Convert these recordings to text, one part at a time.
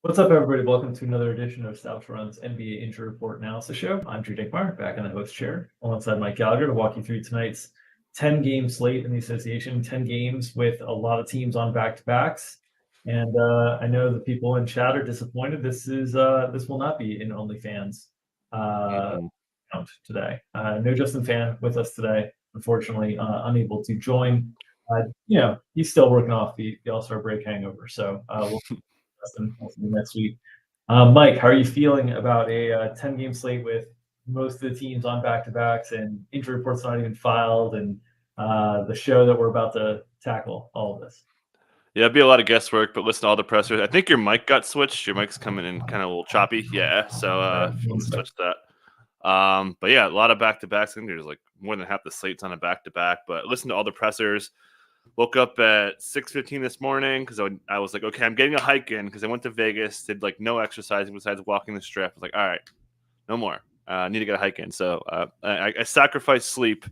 What's up, everybody? Welcome to another edition of Stout Run's NBA Injury Report Analysis Show. I'm Drew Dinkmeyer, back in the host chair, alongside Mike Gallagher to walk you through tonight's 10-game slate in the association. 10 games with a lot of teams on back-to-backs, and I know the people in chat are disappointed. This will not be an OnlyFans count today. No Justin Fan with us today, unfortunately, unable to join. He's still working off the All-Star break hangover, so we'll next week. Mike, how are you feeling about a 10-game slate with most of the teams on back-to-backs and injury reports not even filed, and the show that we're about to tackle all of this? Yeah, it'd be a lot of guesswork, but listen to all the pressers. I think your mic got switched. Your mic's coming in kind of a little choppy. Yeah, so if you want to switch that. But yeah, a lot of back-to-backs. I think there's like more than half the slates on a back-to-back. But listen to all the pressers. Woke up at 6:15 this morning because I was like, okay, I'm getting a hike in because I went to Vegas, did like no exercising besides walking the strip. I was like, all right, no more. I need to get a hike in. So I sacrificed sleep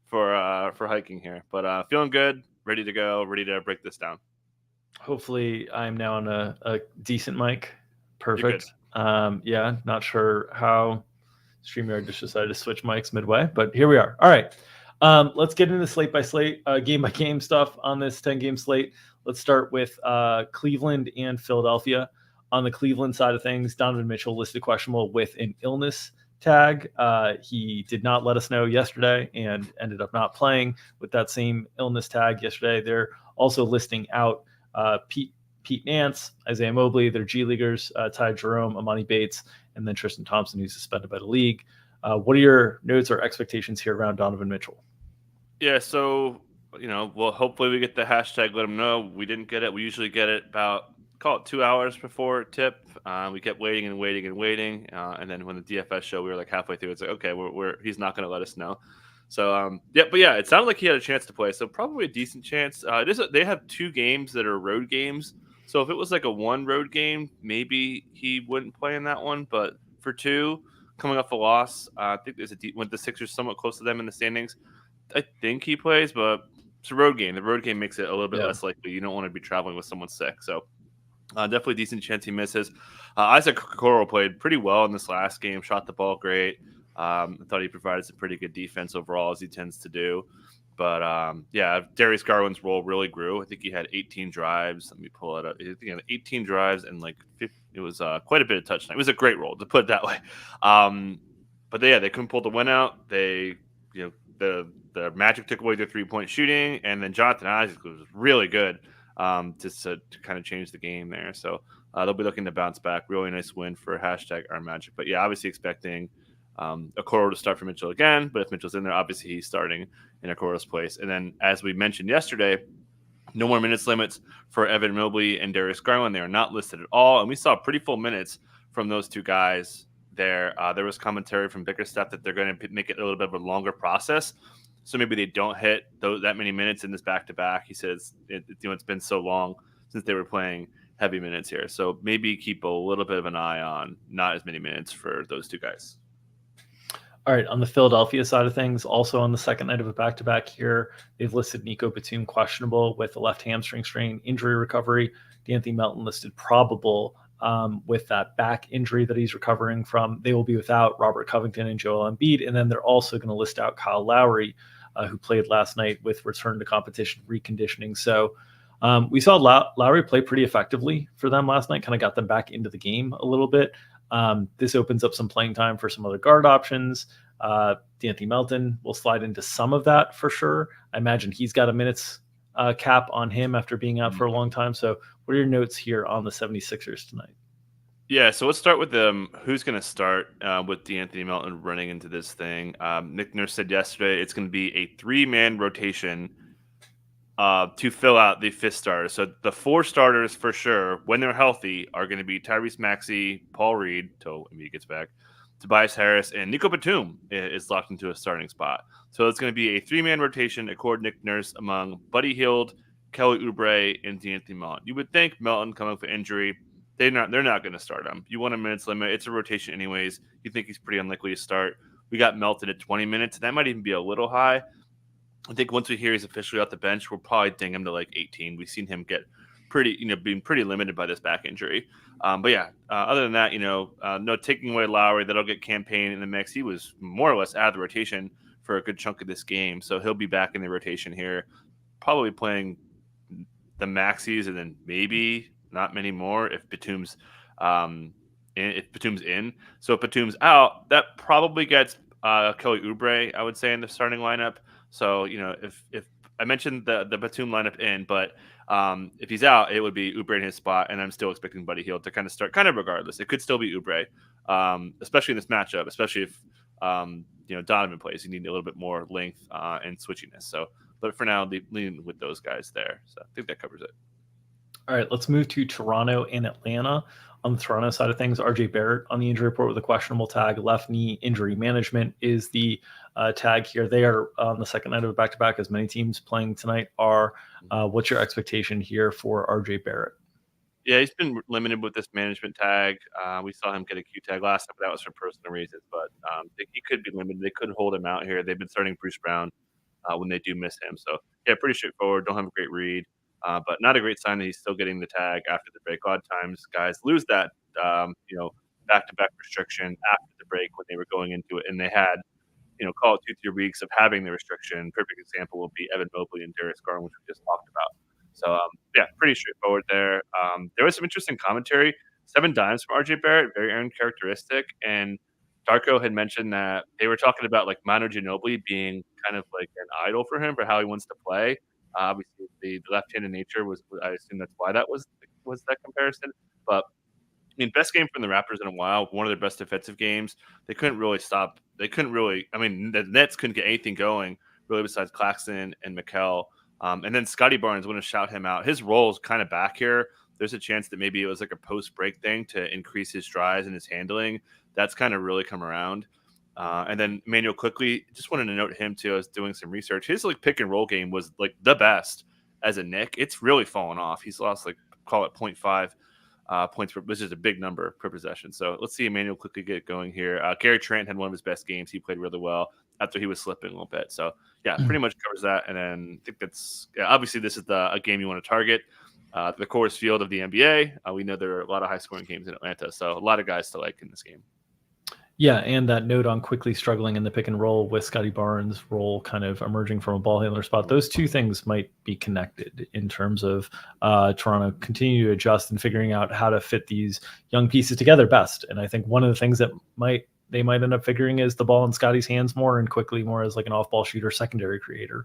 for hiking here. But feeling good, ready to go, ready to break this down. Hopefully I'm now on a decent mic. Perfect. Yeah, not sure how StreamYard just decided to switch mics midway, but here we are. All right. Let's get into slate by slate, game by game stuff on this 10-game slate. Let's start with Cleveland and Philadelphia. On the Cleveland side of things, Donovan Mitchell listed questionable with an illness tag. He did not let us know yesterday and ended up not playing with that same illness tag yesterday. They're also listing out Pete Nance, Isaiah Mobley, their G Leaguers, Ty Jerome, Amani Bates, and then Tristan Thompson, who's suspended by the league. What are your notes or expectations here around Donovan Mitchell? Yeah, so, well, hopefully we get the hashtag, let them know. We didn't get it. We usually get it about, call it 2 hours before tip. We kept waiting and waiting and waiting. And then when the DFS show, we were like halfway through. It's like, okay, he's not going to let us know. So, it sounded like he had a chance to play. So probably a decent chance. They have 2 games that are road games. So if it was like a 1 road game, maybe he wouldn't play in that one. But for 2, coming off a loss, I think when the Sixers somewhat close to them in the standings, I think he plays, but it's a road game. The road game makes it a little bit less likely. You don't want to be traveling with someone sick. So definitely a decent chance he misses. Isaac Okoro played pretty well in this last game, shot the ball great. I thought he provided some pretty good defense overall, as he tends to do. But, Darius Garland's role really grew. I think he had 18 drives. Let me pull it up. I think he had 18 drives and it was quite a bit of touchdown. It was a great role, to put it that way. But they couldn't pull the win out. The Magic took away their 3-point shooting, and then Jonathan Isaac was really good to kind of change the game there. So they'll be looking to bounce back. Really nice win for hashtag our Magic. But yeah, obviously expecting Okoro to start for Mitchell again. But if Mitchell's in there, obviously he's starting in Okoro's place. And then, as we mentioned yesterday, no more minutes limits for Evan Mobley and Darius Garland. They are not listed at all. And we saw pretty full minutes from those 2 guys there. There was commentary from Bickerstaff that they're going to make it a little bit of a longer process. So maybe they don't hit that many minutes in this back-to-back. He says it's been so long since they were playing heavy minutes here. So maybe keep a little bit of an eye on not as many minutes for those 2 guys. All right, on the Philadelphia side of things, also on the second night of a back-to-back here, they've listed Nico Batum questionable with a left hamstring strain injury recovery. D'Anthony Melton listed probable with that back injury that he's recovering from. They will be without Robert Covington and Joel Embiid, and then they're also going to list out Kyle Lowry, who played last night with return to competition reconditioning. So we saw Lowry play pretty effectively for them last night, kind of got them back into the game a little bit. This opens up some playing time for some other guard options. D'Anthony Melton will slide into some of that for sure. I imagine he's got a minutes cap on him after being out for a long time. So what are your notes here on the 76ers tonight? Yeah, so let's start with who's going to start with D'Anthony Melton running into this thing. Nick Nurse said yesterday it's going to be a 3-man rotation to fill out the 5th starter. So the 4 starters for sure, when they're healthy, are going to be Tyrese Maxey, Paul Reed, till Embiid gets back, Tobias Harris, and Nico Batum is locked into a starting spot. So it's going to be a 3-man rotation, according to Nick Nurse, among Buddy Hield, Kelly Oubre, and D'Anthony Melton. You would think Melton coming for injury, they're not going to start him. You want a minutes limit. It's a rotation anyways. You think he's pretty unlikely to start. We got Melton at 20 minutes. That might even be a little high. I think once we hear he's officially off the bench, we'll probably ding him to like 18. We've seen him get being pretty limited by this back injury. But yeah, other than that, no taking away Lowry, that'll get Campaign in the mix. He was more or less out of the rotation for a good chunk of this game, so he'll be back in the rotation here, probably playing the maxis and then maybe not many more if Batum's in. So if Batum's out, that probably gets Kelly Oubre, I would say, in the starting lineup. So if I mentioned the Batum lineup in, but if he's out, it would be Oubre in his spot, and I'm still expecting Buddy Hield to kind of start, kind of regardless. It could still be Oubre, especially in this matchup, especially if Donovan plays. You need a little bit more length and switchiness. So, but for now, lean with those guys there. So I think that covers it. All right, let's move to Toronto and Atlanta. On the Toronto side of things, RJ Barrett on the injury report with a questionable tag. Left knee injury management is the tag here. They are on the second night of a back-to-back, as many teams playing tonight are. What's your expectation here for RJ Barrett? Yeah, he's been limited with this management tag. We saw him get a Q tag last time, but that was for personal reasons. But he could be limited. They could hold him out here. They've been starting Bruce Brown when they do miss him. So, yeah, pretty straightforward. Don't have a great read. But not a great sign that he's still getting the tag after the break. A lot of times guys lose that, back-to-back restriction after the break when they were going into it. And they had, call it 2-3 weeks of having the restriction. Perfect example will be Evan Mobley and Darius Garland, which we just talked about. So, yeah, pretty straightforward there. There was some interesting commentary. 7 dimes from RJ Barrett, very uncharacteristic. And Darko had mentioned that they were talking about like Manu Ginobili being kind of like an idol for him for how he wants to play. Obviously, the left-handed nature was, I assume that's why that was that comparison. But I mean, best game from the Raptors in a while. One of their best defensive games. They couldn't really stop. They couldn't really. I mean, the Nets couldn't get anything going really besides Claxton and Mikal. And then Scotty Barnes wouldn't shout him out. His role is kind of back here. There's a chance that maybe it was like a post-break thing to increase his strides and his handling. That's kind of really come around. And then Emmanuel quickly, just wanted to note him too. I was doing some research. His like pick and roll game was like the best as a Knick. It's really fallen off. He's lost like call it 0.5 points, which is a big number per possession. So let's see Emmanuel quickly get going here. Gary Trent had one of his best games. He played really well after he was slipping a little bit. So yeah, pretty much covers that. And then I think that's obviously this is a game you want to target. The Coors Field of the NBA. We know there are a lot of high scoring games in Atlanta, so a lot of guys to like in this game. Yeah, and that note on quickly struggling in the pick and roll with Scotty Barnes' role kind of emerging from a ball handler spot. Those two things might be connected in terms of Toronto continuing to adjust and figuring out how to fit these young pieces together best. And I think one of the things that they might end up figuring is the ball in Scotty's hands more and quickly more as like an off-ball shooter, secondary creator,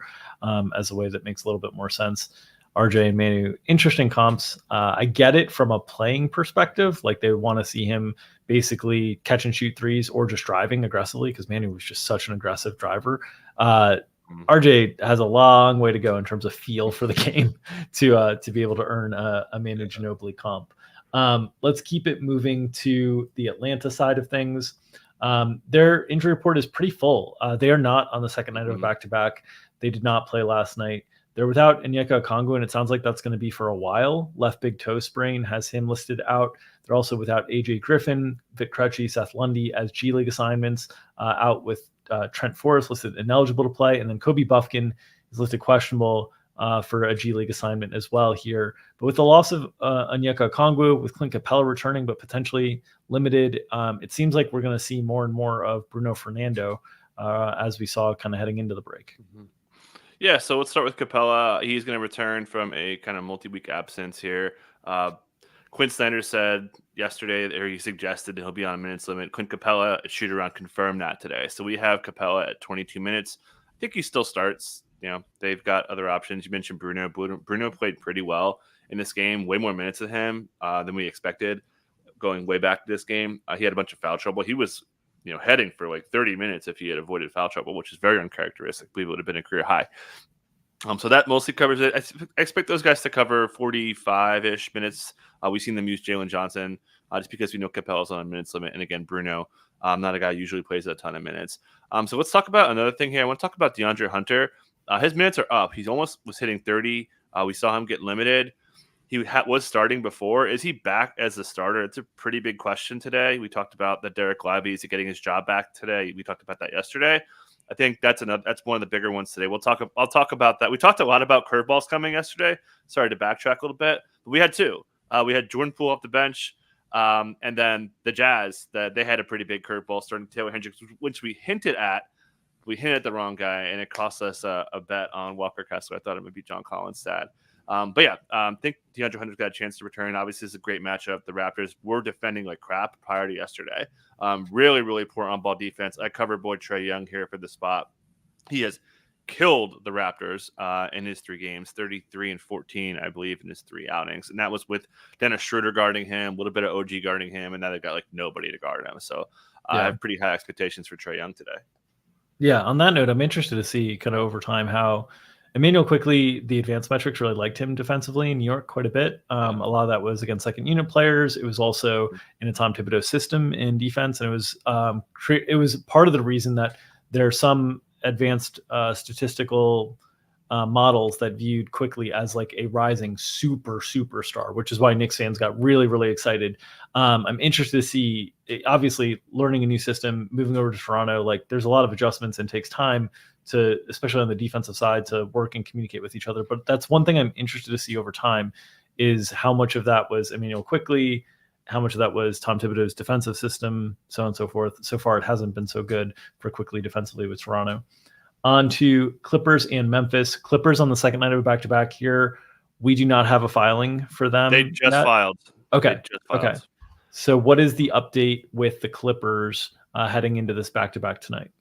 as a way that makes a little bit more sense. RJ and Manu, interesting comps. I get it from a playing perspective. Like they want to see him basically catch and shoot threes or just driving aggressively because Manu was just such an aggressive driver. RJ has a long way to go in terms of feel for the game to be able to earn a Manu Ginobili comp. Let's keep it moving to the Atlanta side of things. Their injury report is pretty full. They are not on the second night of back-to-back. They did not play last night. They're without Onyeka Okongwu, and it sounds like that's going to be for a while. Left big toe sprain has him listed out. They're also without AJ Griffin, Vic Krejci, Seth Lundy as G League assignments, out with Trent Forrest listed ineligible to play, and then Kobe Buffkin is listed questionable for a G League assignment as well here. But with the loss of Onyeka Okongwu, with Clint Capella returning but potentially limited, it seems like we're going to see more and more of Bruno Fernando as we saw kind of heading into the break. Yeah, so let's start with Capella. He's going to return from a kind of multi-week absence here. Quinn Snyder said yesterday, or he suggested that he'll be on a minutes limit. Clint Capella, a shoot around, confirmed that today. So we have Capella at 22 minutes. I think he still starts. They've got other options. You mentioned Bruno. Bruno played pretty well in this game, way more minutes than him than we expected going way back to this game. He had a bunch of foul trouble. He was heading for like 30 minutes if he had avoided foul trouble, which is very uncharacteristic. I believe it would have been a career high. So that mostly covers it. I expect those guys to cover 45-ish minutes. We've seen them use Jalen Johnson just because we know Capella's on a minutes limit. And again, Bruno, not a guy who usually plays a ton of minutes. So let's talk about another thing here. I want to talk about DeAndre Hunter. His minutes are up. He's almost was hitting 30. We saw him get limited. He was starting before. Is he back as a starter? It's a pretty big question today. We talked about that Derek Lively is getting his job back today. We talked about that yesterday. I think that's one of the bigger ones today. I'll talk about that. We talked a lot about curveballs coming yesterday. Sorry to backtrack a little bit, but we had two. We had Jordan Poole off the bench, and then the Jazz. They had a pretty big curveball starting Taylor Hendricks, which we hinted at. We hinted at the wrong guy, and it cost us a bet on Walker Kessler. I thought it would be John Collins' stat. But yeah, I think DeAndre Hunter's got a chance to return. Obviously, it's a great matchup. The Raptors were defending like crap prior to yesterday. Really, really poor on-ball defense. I covered boy Trae Young here for the spot. He has killed the Raptors in his 3 games, 33 and 14, I believe, in his 3 outings. And that was with Dennis Schroeder guarding him, a little bit of OG guarding him, and now they've got like nobody to guard him. So I have pretty high expectations for Trae Young today. Yeah, on that note, I'm interested to see kind of over time how Emmanuel Quickly, the advanced metrics really liked him defensively in New York quite a bit. A lot of that was against second unit players. It was also in a Tom Thibodeau system in defense. And it was part of the reason that there are some advanced statistical models that viewed Quickly as like a rising superstar, which is why Knicks fans got really, really excited. I'm interested to see, obviously, learning a new system, moving over to Toronto. Like, there's a lot of adjustments and takes time to, especially on the defensive side, to work and communicate with each other. But that's one thing I'm interested to see over time is how much of that was Emmanuel Quickly, how much of that was Tom Thibodeau's defensive system, so on and so forth. So far, it hasn't been so good for Quickly defensively with Toronto. On to Clippers and Memphis. Clippers on the second night of a back-to-back here. We do not have a filing for them. They just filed. Okay. Okay. So what is the update with the Clippers heading into this back-to-back tonight?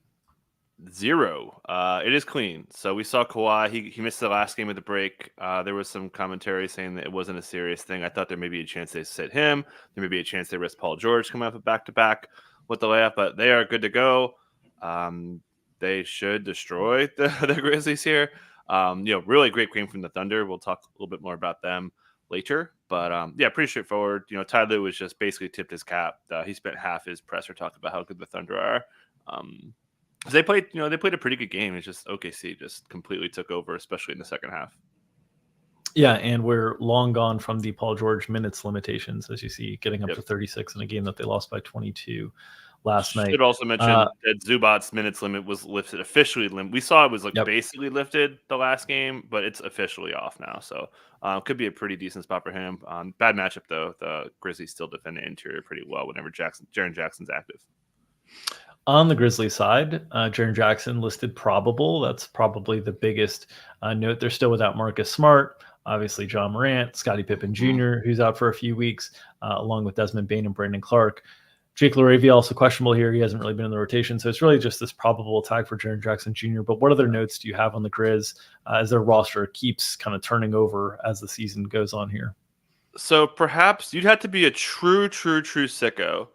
0. It is clean. So we saw Kawhi. He missed the last game of the break. There was some commentary saying that it wasn't a serious thing. I thought there may be a chance they sit him. There may be a chance they risk Paul George coming off a back-to-back with the layup, but they are good to go. They should destroy the Grizzlies here. Really great game from the Thunder. We'll talk a little bit more about them later. But pretty straightforward. Ty Lue was just basically tipped his cap. He spent half his presser talking about how good the Thunder are. They played a pretty good game. It's just OKC just completely took over, especially in the second half. Yeah, and we're long gone from the Paul George minutes limitations, as you see, getting up to 36 in a game that they lost by 22 last night. Should also mention that Zubac's minutes limit was lifted officially. We saw it was basically lifted the last game, but it's officially off now. So could be a pretty decent spot for him. Bad matchup though. The Grizzlies still defend the interior pretty well whenever Jaren Jackson's active. On the Grizzlies side, Jaren Jackson listed probable. That's probably the biggest note. They're still without Marcus Smart. Obviously, John Morant, Scottie Pippen Jr., who's out for a few weeks, along with Desmond Bane and Brandon Clark. Jake LaRavia also questionable here. He hasn't really been in the rotation, so it's really just this probable tag for Jaren Jackson Jr. But what other notes do you have on the Grizz as their roster keeps kind of turning over as the season goes on here? So perhaps you'd have to be a true sicko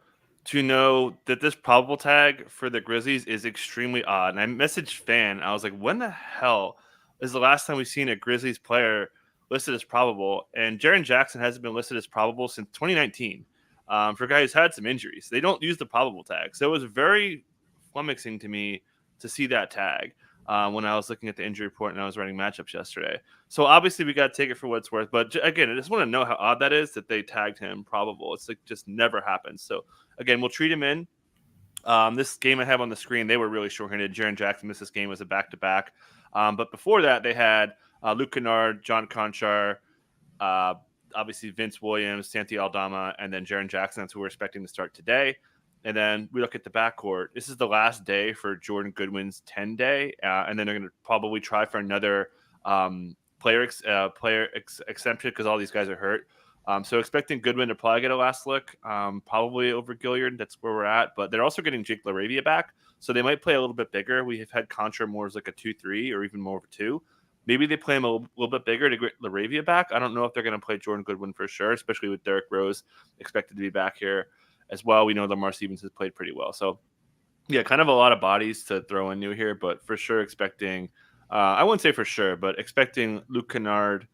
to know that this probable tag for the Grizzlies is extremely odd. And I messaged Fan. I was like, when the hell is the last time we've seen a Grizzlies player listed as probable? And Jaren Jackson hasn't been listed as probable since 2019. For a guy who's had some injuries, they don't use the probable tag. So it was very flummoxing to me to see that tag when I was looking at the injury report and I was running matchups yesterday. So obviously we got to take it for what it's worth. But again, I just want to know how odd that is that they tagged him probable. It's like just never happens. So again, we'll treat him in. This game I have on the screen, they were really short-handed. Jaren Jackson missed this game as a back-to-back. But before that, they had Luke Kennard, John Conchar, obviously Vince Williams, Santi Aldama, and then Jaren Jackson. That's who we're expecting to start today. And then we look at the backcourt. This is the last day for Jordan Goodwin's 10-day, and then they're going to probably try for another player exemption because all these guys are hurt. So expecting Goodwin to probably get a last look, probably over Gilliard. That's where we're at. But they're also getting Jake LaRavia back, so they might play a little bit bigger. We have had Contra more as like a 2-3 or even more of a 2. Maybe they play him a little bit bigger to get LaRavia back. I don't know if they're going to play Jordan Goodwin for sure, especially with Derrick Rose expected to be back here as well. We know Lamar Stevens has played pretty well. So, yeah, kind of a lot of bodies to throw in new here, but for sure expecting I wouldn't say for sure, but expecting Luke Kennard,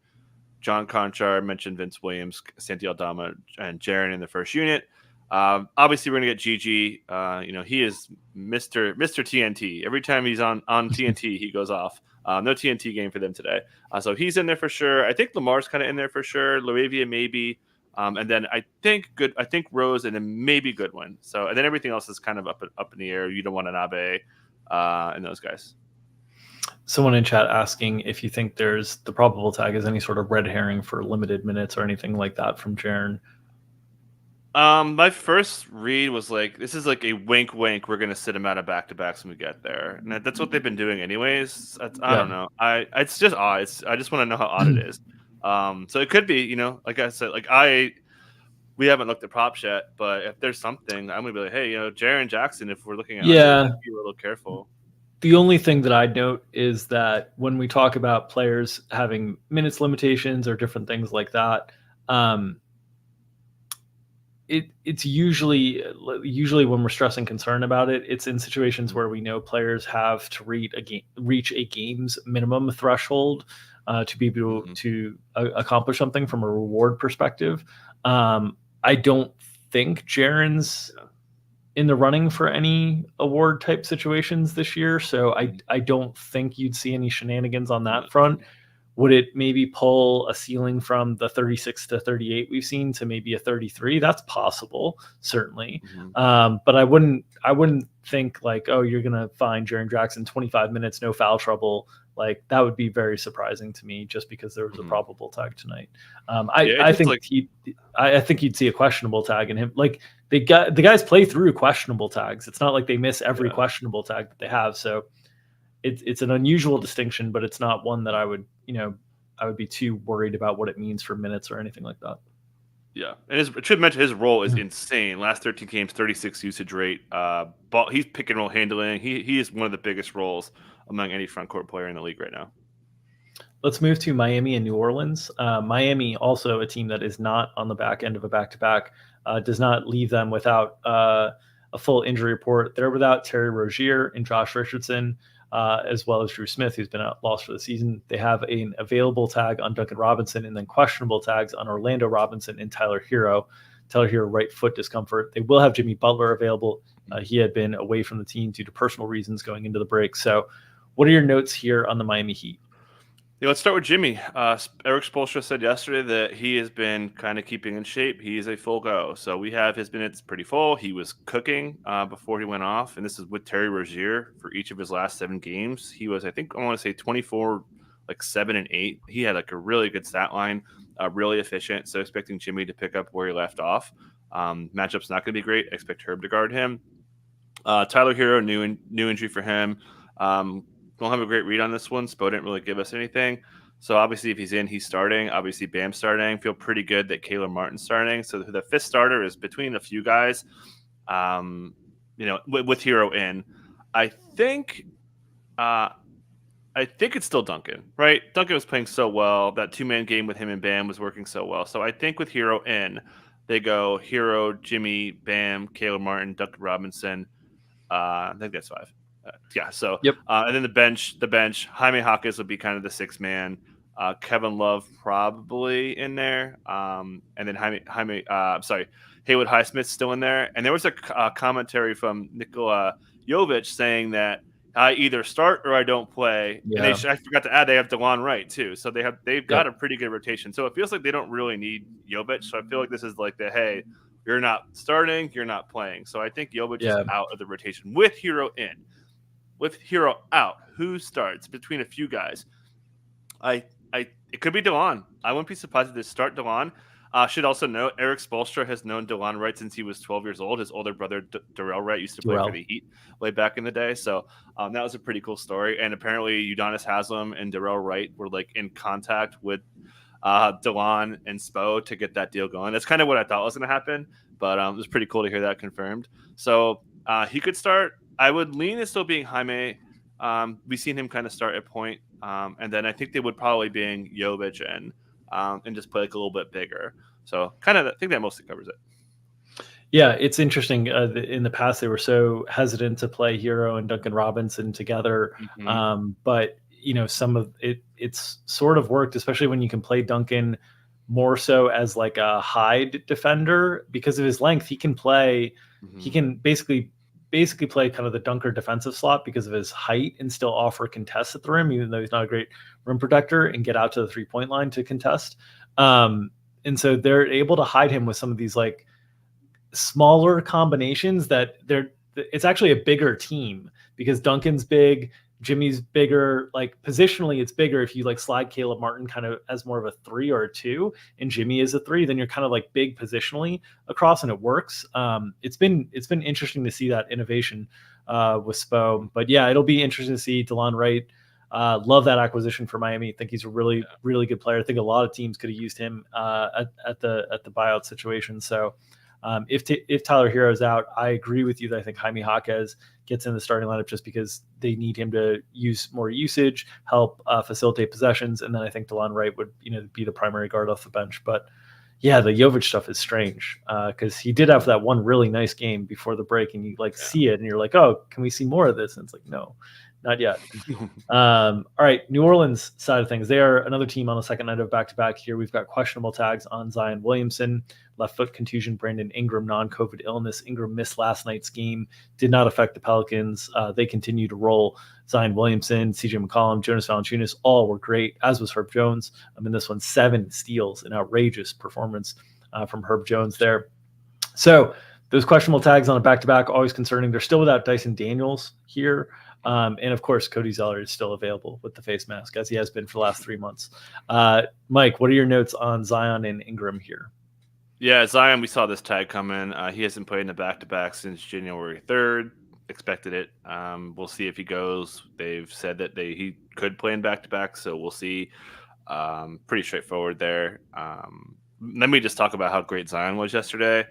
John Conchar, mentioned Vince Williams, Santi Aldama, and Jaren in the first unit. Obviously, we're going to get GG. He is Mr. TNT. Every time he's on TNT, he goes off. No TNT game for them today. So he's in there for sure. I think Lamar's kind of in there for sure. LaRavia maybe. And then I think Rose and then maybe Goodwin. So, and then everything else is kind of up in the air. You don't want an Abe. and those guys. Someone in chat asking if you think there's the probable tag is any sort of red herring for limited minutes or anything like that from Jaren. My first read was like, this is like a wink, wink. We're gonna sit him out of back-to-backs when we get there, and that's what they've been doing anyways. I don't know. It's just odd. I just want to know how odd it is. So it could be, like I said, we haven't looked at props yet, but if there's something, I'm gonna be like, hey, Jaren Jackson. If we're looking at unders, be a little careful. The only thing that I'd note is that when we talk about players having minutes limitations or different things like that, it's usually when we're stressing concern about it, it's in situations where we know players have to reach a game's minimum threshold to be able to accomplish something from a reward perspective. I don't think Jaren's in the running for any award type situations this year, so I don't think you'd see any shenanigans on that front. Would it maybe pull a ceiling from the 36 to 38 we've seen to maybe a 33? That's possible, certainly. But I wouldn't think like, oh, you're gonna find Jaren Jackson 25 minutes, no foul trouble. Like that would be very surprising to me, just because there was a probable tag tonight. I think you'd see a questionable tag in him. Like the guys play through questionable tags. It's not like they miss every questionable tag that they have. So it's an unusual distinction, but it's not one that I would be too worried about what it means for minutes or anything like that. Yeah, and it should mention his role is insane. Last 13 games, 36 usage rate. He's pick and roll handling. He is one of the biggest roles among any front court player in the league right now. Let's move to Miami and New Orleans. Miami, also a team that is not on the back end of a back-to-back, does not leave them without a full injury report. They're without Terry Rozier and Josh Richardson, as well as Drew Smith, who's been lost for the season. They have an available tag on Duncan Robinson and then questionable tags on Orlando Robinson and Tyler Hero. Tyler Hero, right foot discomfort. They will have Jimmy Butler available. He had been away from the team due to personal reasons going into the break. So what are your notes here on the Miami Heat? Yeah, let's start with Jimmy. Eric Spoelstra said yesterday that he has been kind of keeping in shape. He's a full go. So we have his minutes pretty full. He was cooking before he went off. And this is with Terry Rozier for each of his last 7 games. He was, I want to say 24, 7 and 8. He had a really good stat line, really efficient. So expecting Jimmy to pick up where he left off. Matchup's not going to be great. I expect Herb to guard him. Tyler Hero, new injury for him. Don't have a great read on this one. Spo didn't really give us anything. So obviously if he's in, he's starting. Obviously Bam's starting. Feel pretty good that Caleb Martin's starting. So the 5th starter is between a few guys, with Hero in. I think it's still Duncan, right? Duncan was playing so well. That 2-man game with him and Bam was working so well. So I think with Hero in, they go Hero, Jimmy, Bam, Caleb Martin, Duncan Robinson. I think that's 5. So yep. And then the bench, Jaime Hawkins would be kind of the 6th man. Kevin Love probably in there, and then Haywood Highsmith's still in there. And there was a commentary from Nikola Jovic saying that I either start or I don't play. Yeah. And I forgot to add they have DeLon Wright too, so they've got a pretty good rotation. So it feels like they don't really need Jovic. So I feel like this is like hey, you're not starting, you're not playing. So I think Jovic is out of the rotation with Hero in. With Hero out, who starts between a few guys? It could be DeLon. I wouldn't be surprised if they start DeLon. Should also note Eric Spoelstra has known DeLon Wright since he was 12 years old. His older brother Darrell Wright used to play for the Heat way back in the day. So that was a pretty cool story. And apparently Udonis Haslem and Darrell Wright were in contact with DeLon and Spo to get that deal going. That's kind of what I thought was going to happen, but it was pretty cool to hear that confirmed. So he could start. I would lean as still being Jaime. We've seen him kind of start at point, and then I think they would probably being Jovic and just play a little bit bigger. So I think that mostly covers it. Yeah, it's interesting. In the past, they were so hesitant to play Hero and Duncan Robinson together, but some of it's sort of worked, especially when you can play Duncan more so as a hide defender because of his length. He can play. He can basically play kind of the dunker defensive slot because of his height and still offer contests at the rim, even though he's not a great rim protector, and get out to the 3-point line to contest. And so they're able to hide him with some of these smaller combinations that it's actually a bigger team because Duncan's big, Jimmy's bigger. Like positionally, it's bigger. If you like slide Caleb Martin kind of as more of a 3 or a 2, and Jimmy is a 3, then you're kind of like big positionally across, and it works. It's been interesting to see that innovation with Spo. But yeah, it'll be interesting to see DeLon Wright. Love that acquisition for Miami. I think he's a really good player. I think a lot of teams could have used him at the buyout situation. So if Tyler Hero's out, I agree with you that I think Jaime Jaquez gets in the starting lineup just because they need him to use more usage, help facilitate possessions, and then I think DeLon Wright would be the primary guard off the bench. But yeah, the Jovic stuff is strange because he did have that one really nice game before the break, and you see it, and you're like, oh, can we see more of this? And it's like, no, not yet. All right, New Orleans side of things. They are another team on the second night of back-to-back here. We've got questionable tags on Zion Williamson, left foot contusion, Brandon Ingram, non-COVID illness. Ingram missed last night's game, did not affect the Pelicans. They continue to roll. Zion Williamson, CJ McCollum, Jonas Valanciunas, all were great, as was Herb Jones. In this one, 7 steals, an outrageous performance from Herb Jones there. So those questionable tags on a back-to-back, always concerning. They're still without Dyson Daniels here. And of course, Cody Zeller is still available with the face mask, as he has been for the last 3 months. Mike, what are your notes on Zion and Ingram here? Yeah, Zion, we saw this tag come in. He hasn't played in the back-to-back since January 3rd. Expected it. We'll see if he goes. They've said that he could play in back-to-back, so we'll see. Pretty straightforward there. Let me just talk about how great Zion was yesterday.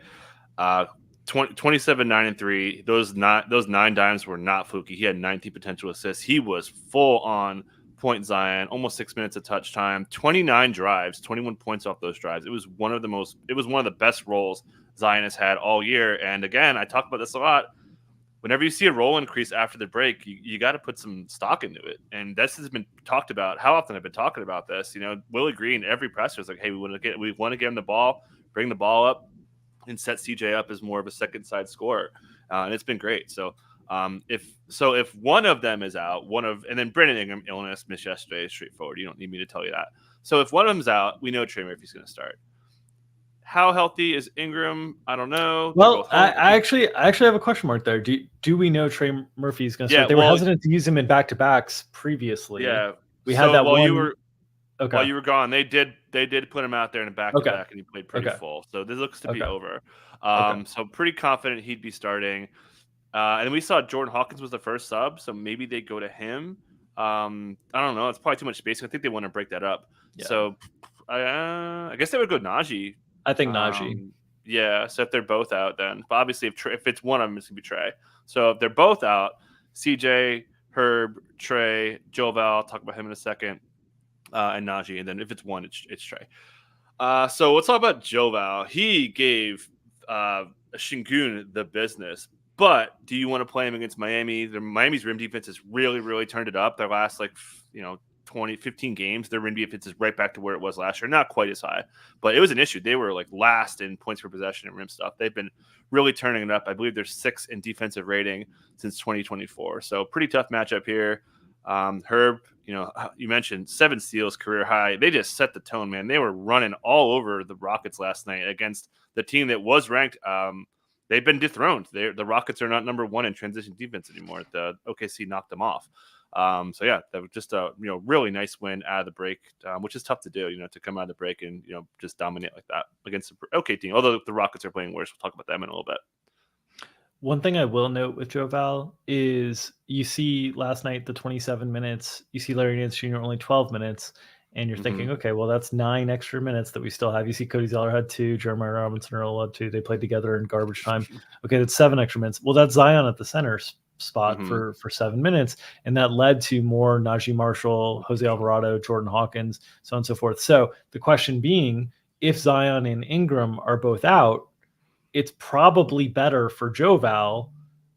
27, 9, and 3. Those 9 dimes were not fluky. He had 19 potential assists. He was full on point Zion, almost 6 minutes of touch time, 29 drives, 21 points off those drives. It was one of the best rolls Zion has had all year. And again, I talk about this a lot. Whenever you see a roll increase after the break, you got to put some stock into it. And this has been talked about. How often I've been talking about this? Willie Green, every presser is like, hey, we want to get him the ball, bring the ball up, and set CJ up as more of a second side scorer. And it's been great. So if one of them is out, and then Brandon Ingram illness missed yesterday is straightforward. You don't need me to tell you that. So if one of them's out, we know Trey Murphy's going to start. How healthy is Ingram? I don't know. Well, I actually have a question mark there. Do we know Trey Murphy is going to start? They were hesitant to use him in back-to-backs previously. Yeah, we had that while one. While you were gone, they did put him out there in a back-to-back, and he played pretty full. So this looks to be over. So pretty confident he'd be starting. And we saw Jordan Hawkins was the first sub, so maybe they go to him. I don't know. It's probably too much space. I think they want to break that up. Yeah. So I guess they would go Najee. I think Najee. Yeah. So if they're both out, then but obviously if it's one of them, it's gonna be Trey. So if they're both out, CJ, Herb, Trey, Joe Val. I'll talk about him in a second, and Najee. And then if it's one, it's Trey. So let's talk about Joe Val. He gave Şengün the business. But do you want to play him against Miami? Miami's rim defense has really, really turned it up. Their last 15 games, their rim defense is right back to where it was last year. Not quite as high, but it was an issue. They were last in points per possession and rim stuff. They've been really turning it up. I believe they're 6th in defensive rating since 2024. So pretty tough matchup here. Herb, you mentioned 7 steals, career high. They just set the tone, man. They were running all over the Rockets last night against the team that was ranked. They've been dethroned. The Rockets are not number 1 in transition defense anymore. The OKC knocked them off. So yeah, that was just a really nice win out of the break, which is tough to do. To come out of the break and just dominate like that against an okay team. Although the Rockets are playing worse, we'll talk about them in a little bit. One thing I will note with Joe Val is you see last night the 27 minutes. You see Larry Nance Jr. only 12 minutes. And you're thinking, okay, well, that's 9 extra minutes that we still have. You see Cody Zeller had 2, Jeremiah Robinson Earl had 2. They played together in garbage time. Okay, that's 7 extra minutes. Well, that's Zion at the center spot for 7 minutes. And that led to more Najee Marshall, Jose Alvarado, Jordan Hawkins, so on and so forth. So the question being, if Zion and Ingram are both out, it's probably better for Joe Val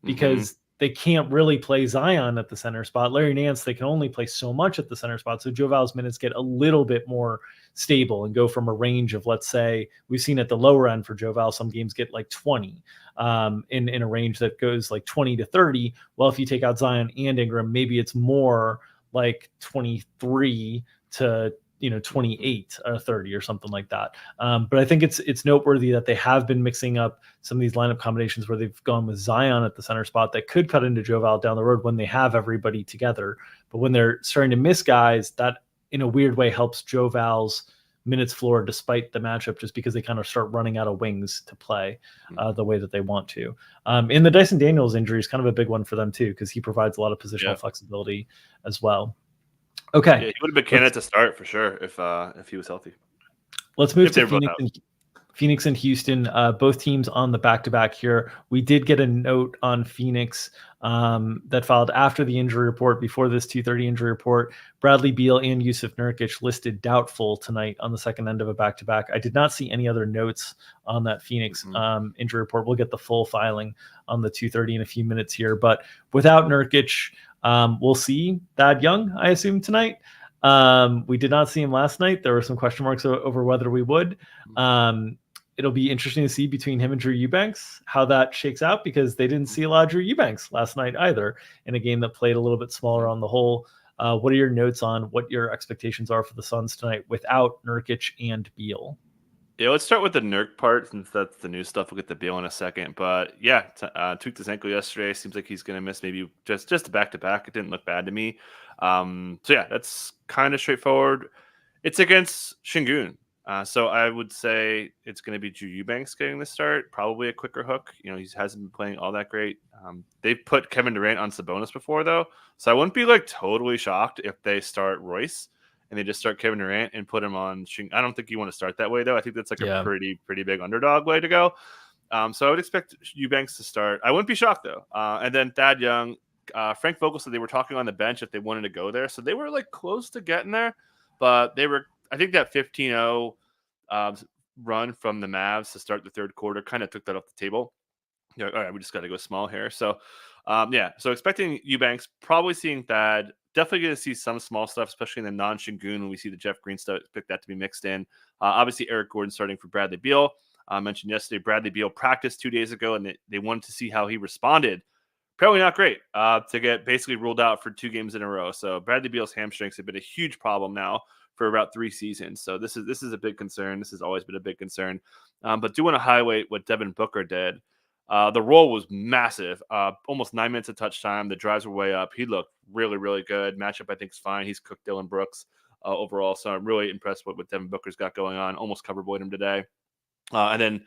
because they can't really play Zion at the center spot. Larry Nance, they can only play so much at the center spot. So Joe Val's minutes get a little bit more stable and go from a range of, let's say, we've seen at the lower end for Joe Val, some games get 20 in a range that goes 20 to 30. Well, if you take out Zion and Ingram, maybe it's more 23 to 28 or 30 or something like that. But I think it's noteworthy that they have been mixing up some of these lineup combinations where they've gone with Zion at the center spot that could cut into Joval down the road when they have everybody together. But when they're starting to miss guys, that in a weird way helps Joval's minutes floor despite the matchup, just because they kind of start running out of wings to play the way that they want to. In the Dyson Daniels injury is kind of a big one for them too, because he provides a lot of positional flexibility as well. Okay. Yeah, he would have been candidate to start for sure if he was healthy. Let's move to Phoenix and Houston. Both teams on the back-to-back here. We did get a note on Phoenix that filed after the injury report, before this 2:30 injury report. Bradley Beal and Yusuf Nurkic listed doubtful tonight on the second end of a back-to-back. I did not see any other notes on that Phoenix injury report. We'll get the full filing on the 2:30 in a few minutes here. But without Nurkic, we'll see Thad Young, I assume, tonight. We did not see him last night. There were some question marks over whether we would. It'll be interesting to see between him and Drew Eubanks how that shakes out, because they didn't see a lot of Drew Eubanks last night either in a game that played a little bit smaller on the whole. What are your notes on what your expectations are for the Suns tonight without Nurkic and Beal? Yeah, let's start with the Nurk part, since that's the new stuff. We'll get to Beal in a second. But yeah, tweaked his ankle yesterday. Seems like he's going to miss maybe just a back-to-back. It didn't look bad to me. So yeah, that's kind of straightforward. It's against Şengün. So I would say it's going to be Drew Eubanks getting the start, probably a quicker hook. He hasn't been playing all that great. They've put Kevin Durant on Sabonis before, though. So I wouldn't be totally shocked if they start Royce and they just start Kevin Durant and put him on Şengün. I don't think you want to start that way, though. I think that's a pretty big underdog way to go. So I would expect Eubanks to start. I wouldn't be shocked, though. And then Thad Young, Frank Vogel said they were talking on the bench if they wanted to go there. So they were close to getting there, but they were, I think that 15-0 run from the Mavs to start the third quarter kind of took that off the table. All right, we just got to go small here. So, so expecting Eubanks, probably seeing Thad. Definitely going to see some small stuff, especially in the non-Şengün when we see the Jeff Green stuff. Expect that to be mixed in. Obviously, Eric Gordon starting for Bradley Beal. I mentioned yesterday, Bradley Beal practiced 2 days ago, and they wanted to see how he responded. Probably not great to get basically ruled out for 2 games in a row. So Bradley Beal's hamstrings have been a huge problem now for about 3 seasons. So this is a big concern. This has always been a big concern. But do want to highlight what Devin Booker did. The role was massive. Almost 9 minutes of touch time. The drives were way up. He looked really, really good. Matchup, I think, is fine. He's cooked Dylan Brooks overall. So I'm really impressed with what Devin Booker's got going on. Almost cover boyed him today. And then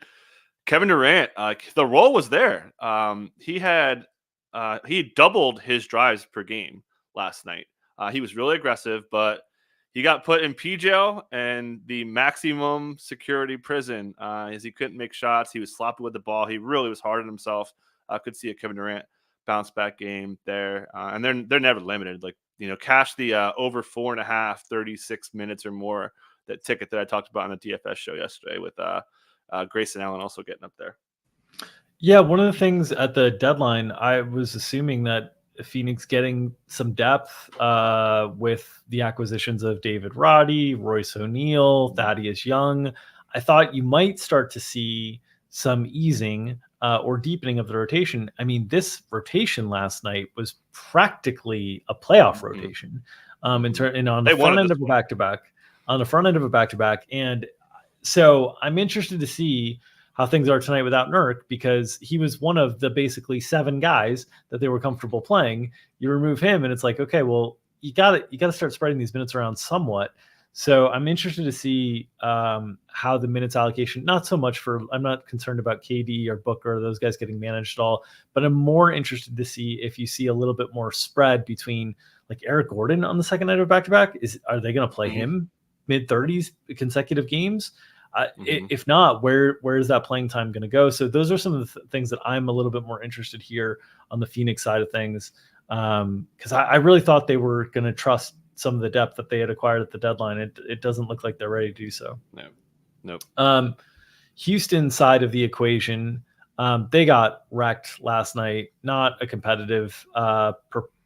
Kevin Durant, the role was there. He doubled his drives per game last night. He was really aggressive, but he got put in PJL and the maximum security prison as he couldn't make shots. He was sloppy with the ball. He really was hard on himself. I could see a Kevin Durant bounce back game there. And they're never limited. Cash the over 4.5, 36 minutes or more, that ticket that I talked about on the DFS show yesterday with Grayson Allen also getting up there. Yeah, one of the things at the deadline, I was assuming that Phoenix getting some depth with the acquisitions of David Roddy, Royce O'Neal, Thaddeus Young. I thought you might start to see some easing or deepening of the rotation. I mean, this rotation last night was practically a playoff rotation on the front end of a back-to-back. On the front end of a back-to-back. And so I'm interested to see how things are tonight without Nurk, because he was one of the basically 7 guys that they were comfortable playing. You remove him and it's okay, well, you got to start spreading these minutes around somewhat. So I'm interested to see how the minutes allocation, not so much I'm not concerned about KD or Booker or those guys getting managed at all, but I'm more interested to see if you see a little bit more spread between Eric Gordon on the second night of back-to-back. Are they going to play him mid-30s consecutive games? If not, where is that playing time going to go? So those are some of the things that I'm a little bit more interested here on the Phoenix side of things, because I really thought they were going to trust some of the depth that they had acquired at the deadline. It doesn't look like they're ready to do so. Nope. Houston side of the equation, they got wrecked last night. Not a competitive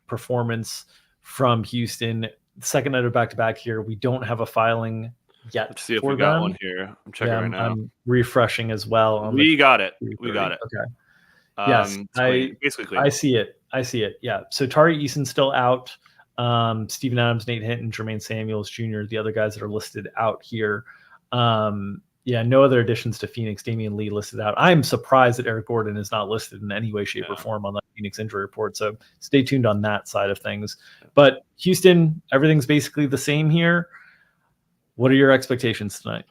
performance from Houston. Second night of back-to-back here. We don't have a filing yet. Let's see if we got one here. I'm checking right now. I'm refreshing as well. We got it. Okay. Yes, basically I see it. Yeah. So Tari Eason's still out. Steven Adams, Nate Hinton, Jermaine Samuels Jr., the other guys that are listed out here. No other additions to Phoenix. Damian Lee listed out. I'm surprised that Eric Gordon is not listed in any way, shape, or form on the Phoenix injury report. So stay tuned on that side of things. But Houston, everything's basically the same here. What are your expectations tonight?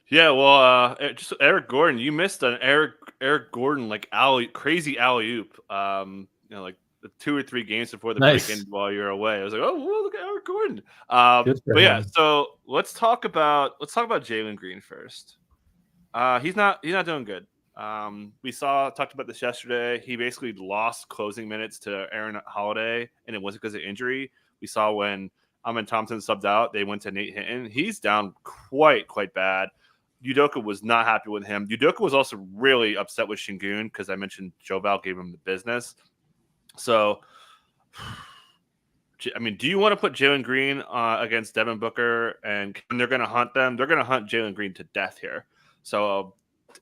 Yeah, well, just Eric Gordon. You missed an Eric Gordon like crazy alley oop. Like 2 or 3 games before the break ended while you're away. I was like, oh, well, look at Eric Gordon. But yeah, so let's talk about Jalen Green first. He's not doing good. We talked about this yesterday. He basically lost closing minutes to Aaron Holiday, and it wasn't because of injury. We saw when Amen Thompson subbed out, they went to Nate Hinton. He's down quite bad. Udoka was not happy with him. Udoka was also really upset with Şengün because I mentioned Joe Val gave him the business. So, I mean, do you want to put Jalen Green against Devin Booker and they're going to hunt them? They're going to hunt Jalen Green to death here. So,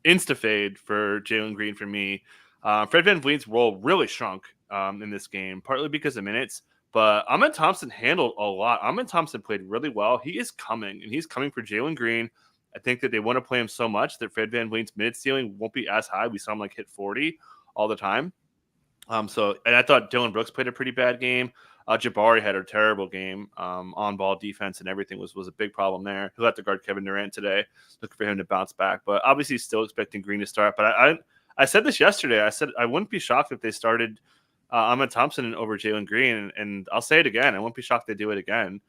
insta-fade for Jalen Green for me. Fred VanVleet's role really shrunk in this game, partly because of minutes. But Amen Thompson handled a lot. Amen Thompson played really well. He is coming, and he's coming for Jalen Green. I think that they want to play him so much that Fred VanVleet's minute ceiling won't be as high. We saw him like hit 40 all the time. And I thought Dylan Brooks played a pretty bad game. Jabari had a terrible game. On-ball defense and everything was a big problem there. He'll have to guard Kevin Durant today. Looking for him to bounce back. But obviously still expecting Green to start. But I said this yesterday. I said I wouldn't be shocked if they started Amen Thompson over Jalen Green. And I'll say it again. I won't be shocked they do it again.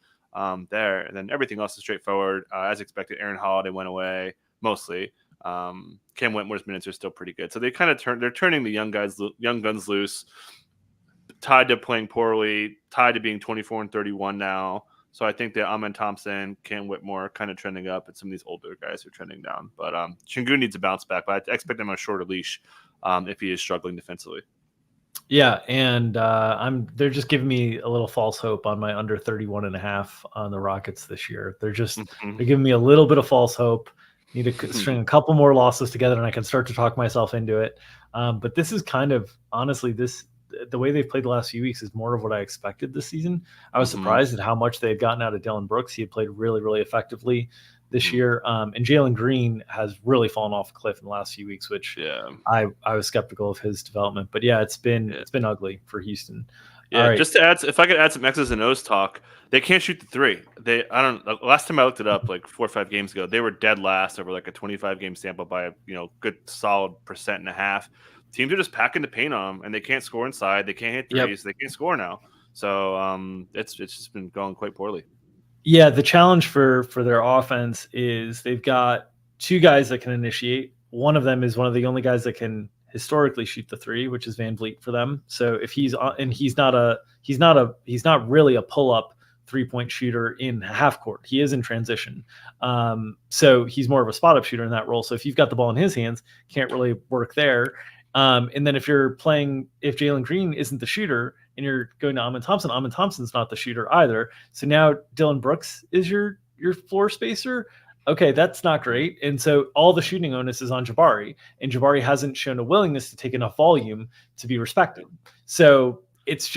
There, and then everything else is straightforward. As expected, Aaron Holiday went away mostly. Cam Whitmore's minutes are still pretty good, so they kind of they're turning the young guns loose. Tied to playing poorly, tied to being 24 and 31 now. So I think that Amen Thompson, Cam Whitmore, kind of trending up, and some of these older guys are trending down. But Şengün needs to bounce back, but I expect him on a shorter leash if he is struggling defensively. Yeah, and they're just giving me a little false hope on my under 31.5 on the Rockets this year. They're giving me a little bit of false hope. Need to string a couple more losses together, and I can start to talk myself into it. But this is kind of honestly the way they've played the last few weeks is more of what I expected this season. I was surprised at how much they had gotten out of Dylan Brooks. He had played really, really effectively this year. And Jalen Green has really fallen off a cliff in the last few weeks, which I was skeptical of his development. But yeah, it's been ugly for Houston. Yeah, just to add, if I could add some X's and O's talk, they can't shoot the three. Last time I looked it up, like 4 or 5 games ago, they were dead last over like a 25 game sample by a good solid 1.5%. Teams are just packing the paint on them, and they can't score inside. They can't hit threes. They can't score now. So it's just been going quite poorly. Yeah, the challenge for their offense is they've got 2 guys that can initiate. One of them is one of the only guys that can historically shoot the 3, which is VanVleet for them. So if he's not really a pull-up 3-point shooter in half court. He is in transition. So he's more of a spot-up shooter in that role. So if you've got the ball in his hands, can't really work there. And then if Jalen Green isn't the shooter and you're going to Amen Thompson's not the shooter either. So now Dylan Brooks is your floor spacer. Okay, that's not great. And so all the shooting onus is on Jabari, and Jabari hasn't shown a willingness to take enough volume to be respected. So it's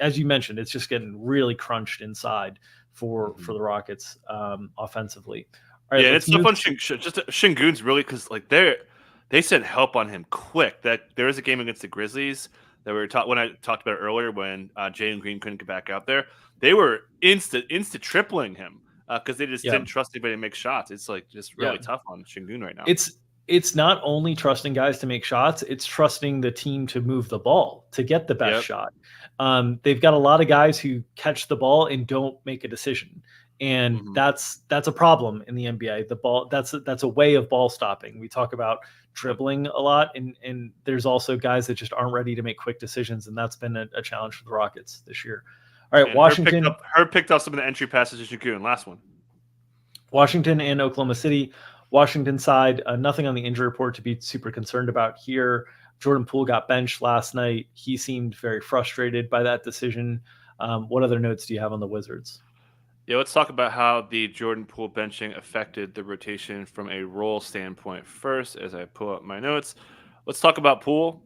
as you mentioned, it's just getting really crunched inside for the Rockets offensively. All right, it's so fun. Şengün's really, because like they sent help on him quick. That there was a game against the Grizzlies that when I talked about earlier when Jalen Green couldn't get back out there. They were insta tripling him because they just didn't trust anybody to make shots. It's like just really tough on Şengün right now. It's not only trusting guys to make shots, it's trusting the team to move the ball, to get the best shot. They've got a lot of guys who catch the ball and don't make a decision. And that's a problem in the NBA. The ball, that's a way of ball stopping. We talk about dribbling a lot, and there's also guys that just aren't ready to make quick decisions, and that's been a challenge for the Rockets this year. All right, and Washington. Herb picked up some of the entry passes to Şengün. Last one. Washington and Oklahoma City. Washington side, nothing on the injury report to be super concerned about here. Jordan Poole got benched last night. He seemed very frustrated by that decision. What other notes do you have on the Wizards? Yeah, let's talk about how the Jordan Poole benching affected the rotation from a role standpoint first as I pull up my notes. Let's talk about Poole.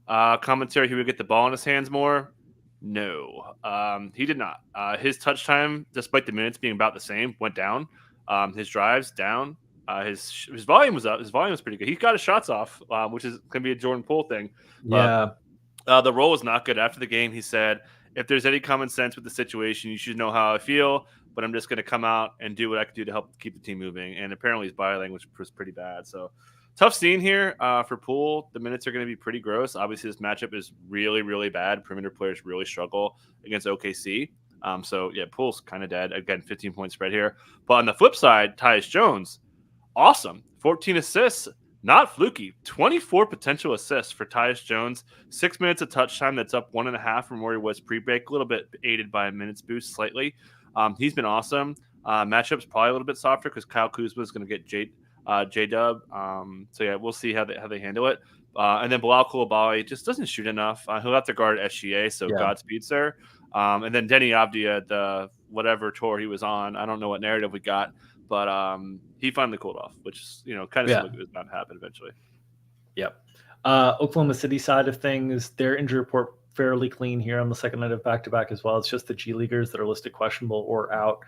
Commentary, he would get the ball in his hands more. No, he did not. His touch time, despite the minutes being about the same, went down. His drives down. His volume was up. His volume was pretty good. He got his shots off, which is going to be a Jordan Poole thing. But Yeah. the role was not good. After the game, he said, if there's any common sense with the situation, you should know how I feel, but I'm just going to come out and do what I can do to help keep the team moving. And apparently his body language was pretty bad. So tough scene here for Poole. The minutes are going to be pretty gross. Obviously, this matchup is really, really bad. Perimeter players really struggle against OKC. So, yeah, Poole's kind of dead. Again, 15-point spread here. But on the flip side, Tyus Jones, awesome. 14 assists. Not fluky. 24 potential assists for Tyus Jones. 6 minutes of touch time. That's up 1.5 from where he was pre-break. A little bit aided by a minutes boost slightly. He's been awesome. Matchup's probably a little bit softer because Kyle Kuzma is going to get J-Dub. So, yeah, we'll see how they handle it. And then Bilal Coulibaly just doesn't shoot enough. He'll have to guard SGA, so Godspeed, sir. And then Denny Avdia, the whatever tour he was on. I don't know what narrative we got. But he finally cooled off, which is, kind of something that was bound to happen eventually. Yep. Oklahoma City side of things, their injury report fairly clean here on the second night of back-to-back as well. It's just the G Leaguers that are listed questionable or out.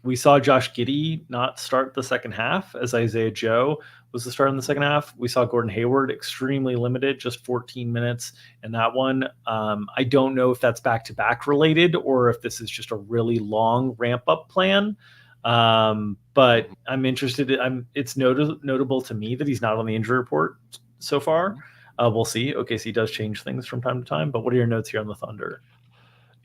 We saw Josh Giddey not start the second half as Isaiah Joe was the start in the second half. We saw Gordon Hayward extremely limited, just 14 minutes in that one. I don't know if that's back-to-back related or if this is just a really long ramp-up plan. But I'm interested. It's notable to me that he's not on the injury report so far. We'll see. OKC does change things from time to time, but what are your notes here on the Thunder?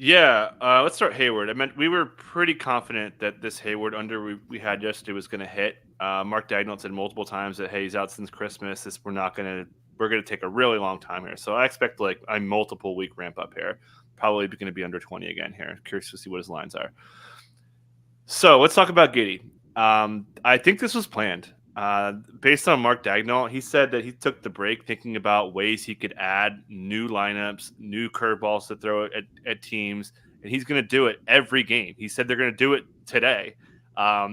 Yeah, let's start Hayward. We were pretty confident that this Hayward under we had yesterday was going to hit. Mark Dagnall said multiple times that, hey, he's out since Christmas. We're going to take a really long time here. So I expect like a multiple week ramp up here. Probably going to be under 20 again here. Curious to see what his lines are. So let's talk about Giddey. I think this was planned. Based on Mark Dagnall, he said that he took the break thinking about ways he could add new lineups, new curveballs to throw at teams, and he's going to do it every game. He said they're going to do it today.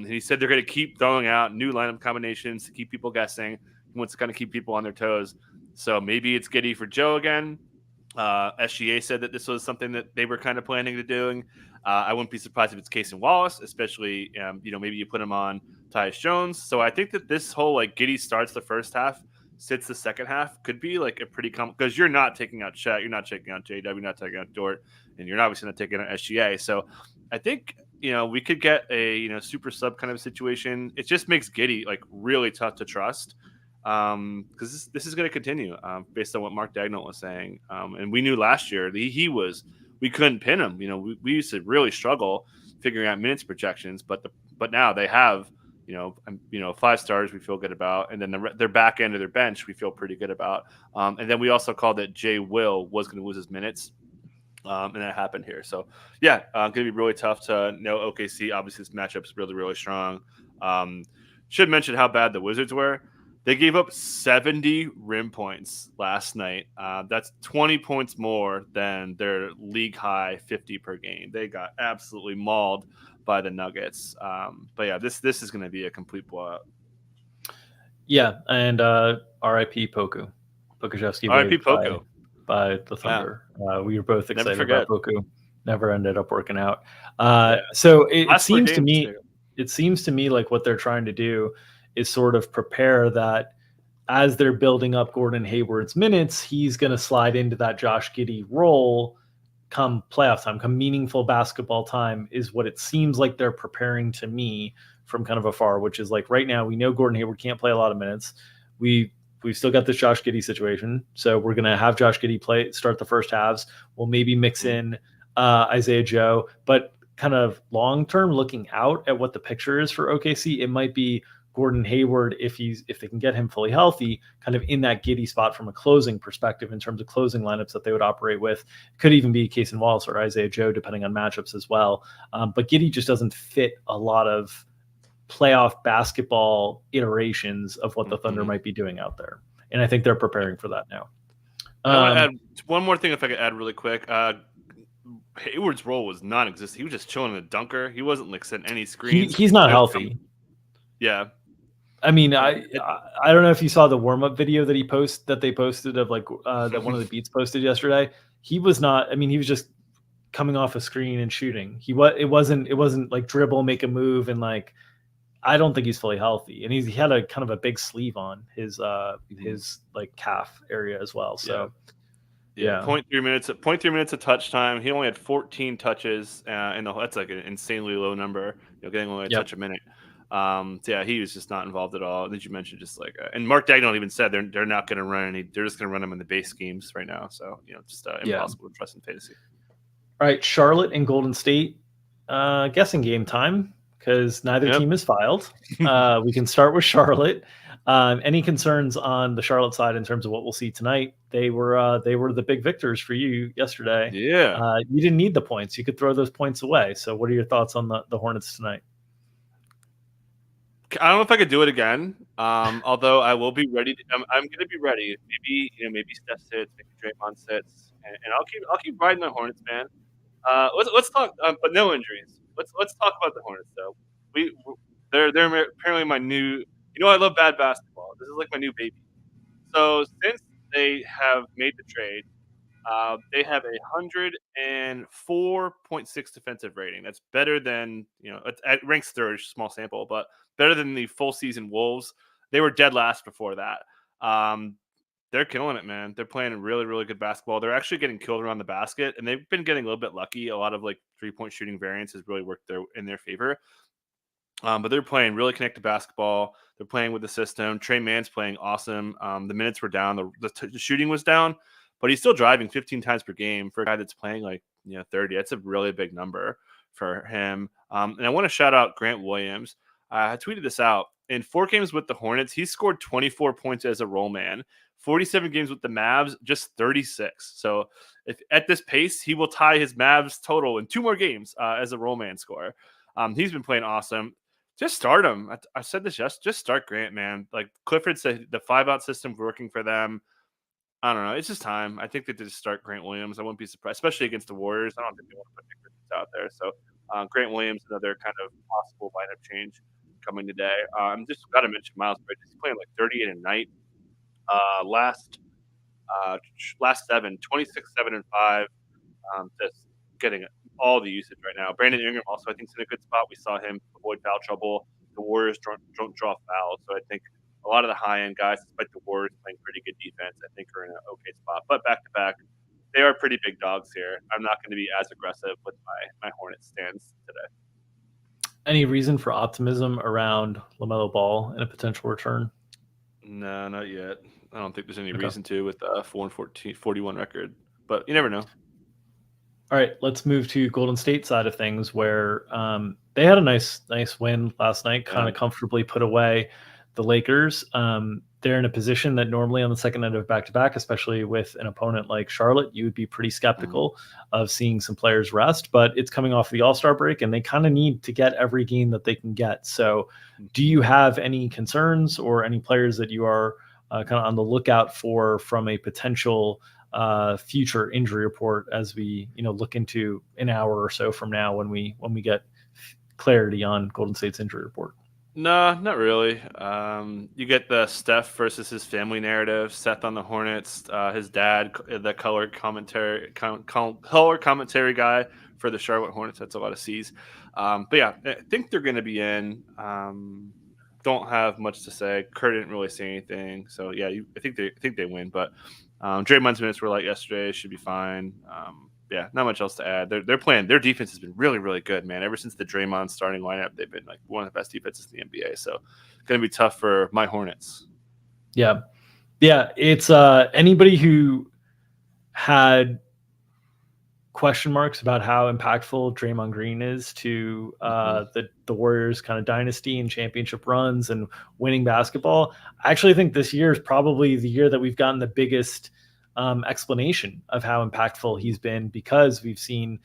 He said they're going to keep throwing out new lineup combinations to keep people guessing. He wants to kind of keep people on their toes. So maybe it's Giddey for Joe again. SGA said that this was something that they were kind of planning to doing. I wouldn't be surprised if it's Case and Wallace, especially, maybe you put him on Tyus Jones. So I think that this whole like Giddey starts the first half, sits the second half could be like a pretty because you're not taking out Chet, you're not taking out JW, you're not taking out Dort, and you're obviously not taking out SGA. So I think, we could get a, super sub kind of situation. It just makes Giddey like really tough to trust. Because this is going to continue based on what Mark Dagnall was saying. And we knew last year we couldn't pin him. We used to really struggle figuring out minutes projections, but now they have, 5 stars we feel good about. And then their back end of their bench, we feel pretty good about. And then we also called that Jay Will was going to lose his minutes. And that happened here. So yeah, going to be really tough to know OKC. Obviously this matchup is really, really strong. Should mention how bad the Wizards were. They gave up 70 rim points last night. That's 20 points more than their league high 50 per game. They got absolutely mauled by the Nuggets. But yeah, this is going to be a complete blowout. Yeah, and R.I.P. Poku. Pokuševski. R.I.P. Poku. By the Thunder. Yeah. We were both excited about Poku. Never ended up working out. Yeah. So it seems to me, like what they're trying to do is sort of prepare that as they're building up Gordon Hayward's minutes, he's going to slide into that Josh Giddey role come playoff time, come meaningful basketball time is what it seems like they're preparing to me from kind of afar, which is like right now we know Gordon Hayward can't play a lot of minutes. We've still got this Josh Giddey situation. So we're going to have Josh Giddey start the first halves. We'll maybe mix in Isaiah Joe, but kind of long-term looking out at what the picture is for OKC, it might be Gordon Hayward, if they can get him fully healthy, kind of in that Giddey spot from a closing perspective in terms of closing lineups that they would operate with. Could even be Case and Wallace or Isaiah Joe, depending on matchups as well. But Giddey just doesn't fit a lot of playoff basketball iterations of what the Thunder might be doing out there. And I think they're preparing for that now. I want to add one more thing if I could add really quick. Hayward's role was non-existent. He was just chilling in the dunker. He wasn't like setting any screens. He's not healthy. Yeah. I mean, I don't know if you saw the warm up video that they posted of like that one of the beats posted yesterday. He was not. I mean, he was just coming off a screen and shooting. It wasn't like dribble, make a move, and like I don't think he's fully healthy. And he had a kind of a big sleeve on his like calf area as well. So yeah. 0.3 minutes of touch time. He only had 14 touches, and that's like an insanely low number. Getting only a touch a minute. So yeah, he was just not involved at all. Did you mention just like and Mark Dagnall even said they're not going to run any. They're just going to run him in the base schemes right now. So just impossible to trust in fantasy. All right, Charlotte and Golden State. Guessing game time because neither team is filed. We can start with Charlotte. Any concerns on the Charlotte side in terms of what we'll see tonight? They were the big victors for you yesterday. Yeah, you didn't need the points. You could throw those points away. So what are your thoughts on the Hornets tonight? I don't know if I could do it again. Although I will be ready. I'm going to be ready. Maybe Steph sits, maybe Draymond sits, and I'll keep riding the Hornets, man. Let's talk, but no injuries. Let's talk about the Hornets though. They're apparently my new. I love bad basketball. This is like my new baby. So since they have made the trade, they have 104.6 defensive rating. That's better than it ranks third, small sample, but better than the full season Wolves. They were dead last before that. They're killing it, man. They're playing really, really good basketball. They're actually getting killed around the basket, and they've been getting a little bit lucky. A lot of like 3-point shooting variance has really worked in their favor. But they're playing really connected basketball. They're playing with the system. Trey Mann's playing awesome. The minutes were down. The shooting was down, but he's still driving 15 times per game for a guy that's playing like 30. That's a really big number for him. And I want to shout out Grant Williams. I tweeted this out. In 4 games with the Hornets, he scored 24 points as a roll man. 47 games with the Mavs, just 36. So if at this pace, he will tie his Mavs total in 2 more games as a roll man scorer. He's been playing awesome. Just start him. I said this just start Grant, man. Like Clifford said, the 5-out system's working for them. I don't know. It's just time. I think they just start Grant Williams. I wouldn't be surprised, especially against the Warriors. I don't think they want to put Nick Richards out there. So Grant Williams, another kind of possible lineup change coming today. I'm just got to mention Miles Bridges. He's playing like 38 a night. Last 7, 26, 7, and 5. Just getting all the usage right now. Brandon Ingram also, I think, is in a good spot. We saw him avoid foul trouble. The Warriors don't draw fouls. So I think a lot of the high-end guys, despite the Warriors playing pretty good defense, I think are in an okay spot. But back-to-back, they are pretty big dogs here. I'm not going to be as aggressive with my Hornets stands today. Any reason for optimism around LaMelo Ball and a potential return? No, not yet. I don't think there's any reason to with a 4-41 record. But you never know. All right, let's move to Golden State side of things, where they had a nice win last night, kind of comfortably put away the Lakers. They're in a position that normally on the second night of back-to-back, especially with an opponent like Charlotte, you would be pretty skeptical of seeing some players rest, but it's coming off the All-Star break, and they kind of need to get every game that they can get. So do you have any concerns or any players that you are kind of on the lookout for from a potential future injury report as we look into an hour or so from now when we get clarity on Golden State's injury report? No, not really. You get the Steph versus his family narrative. Seth on the Hornets, his dad, the color commentary guy for the Charlotte Hornets. That's a lot of C's. But yeah, I think they're going to be in. Don't have much to say. Kurt didn't really say anything. So yeah, I think they win. But Draymond's minutes were like yesterday. Should be fine. Yeah, not much else to add. They're playing. Their defense has been really, really good, man. Ever since the Draymond starting lineup, they've been like one of the best defenses in the NBA. So, going to be tough for my Hornets. Yeah. It's anybody who had question marks about how impactful Draymond Green is to the Warriors' kind of dynasty and championship runs and winning basketball. I actually think this year is probably the year that we've gotten the biggest explanation of how impactful he's been, because we've seen,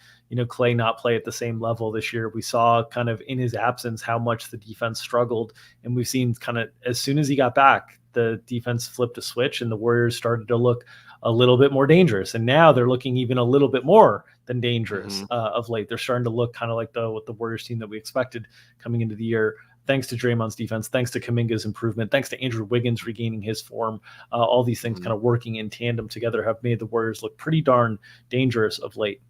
Clay not play at the same level this year. We saw kind of in his absence how much the defense struggled, and we've seen kind of as soon as he got back, the defense flipped a switch and the Warriors started to look a little bit more dangerous. And now they're looking even a little bit more than dangerous of late. They're starting to look kind of like the Warriors team that we expected coming into the year. thanks to Draymond's defense, thanks to Kuminga's improvement, thanks to Andrew Wiggins regaining his form, all these things kind of working in tandem together have made the Warriors look pretty darn dangerous of late.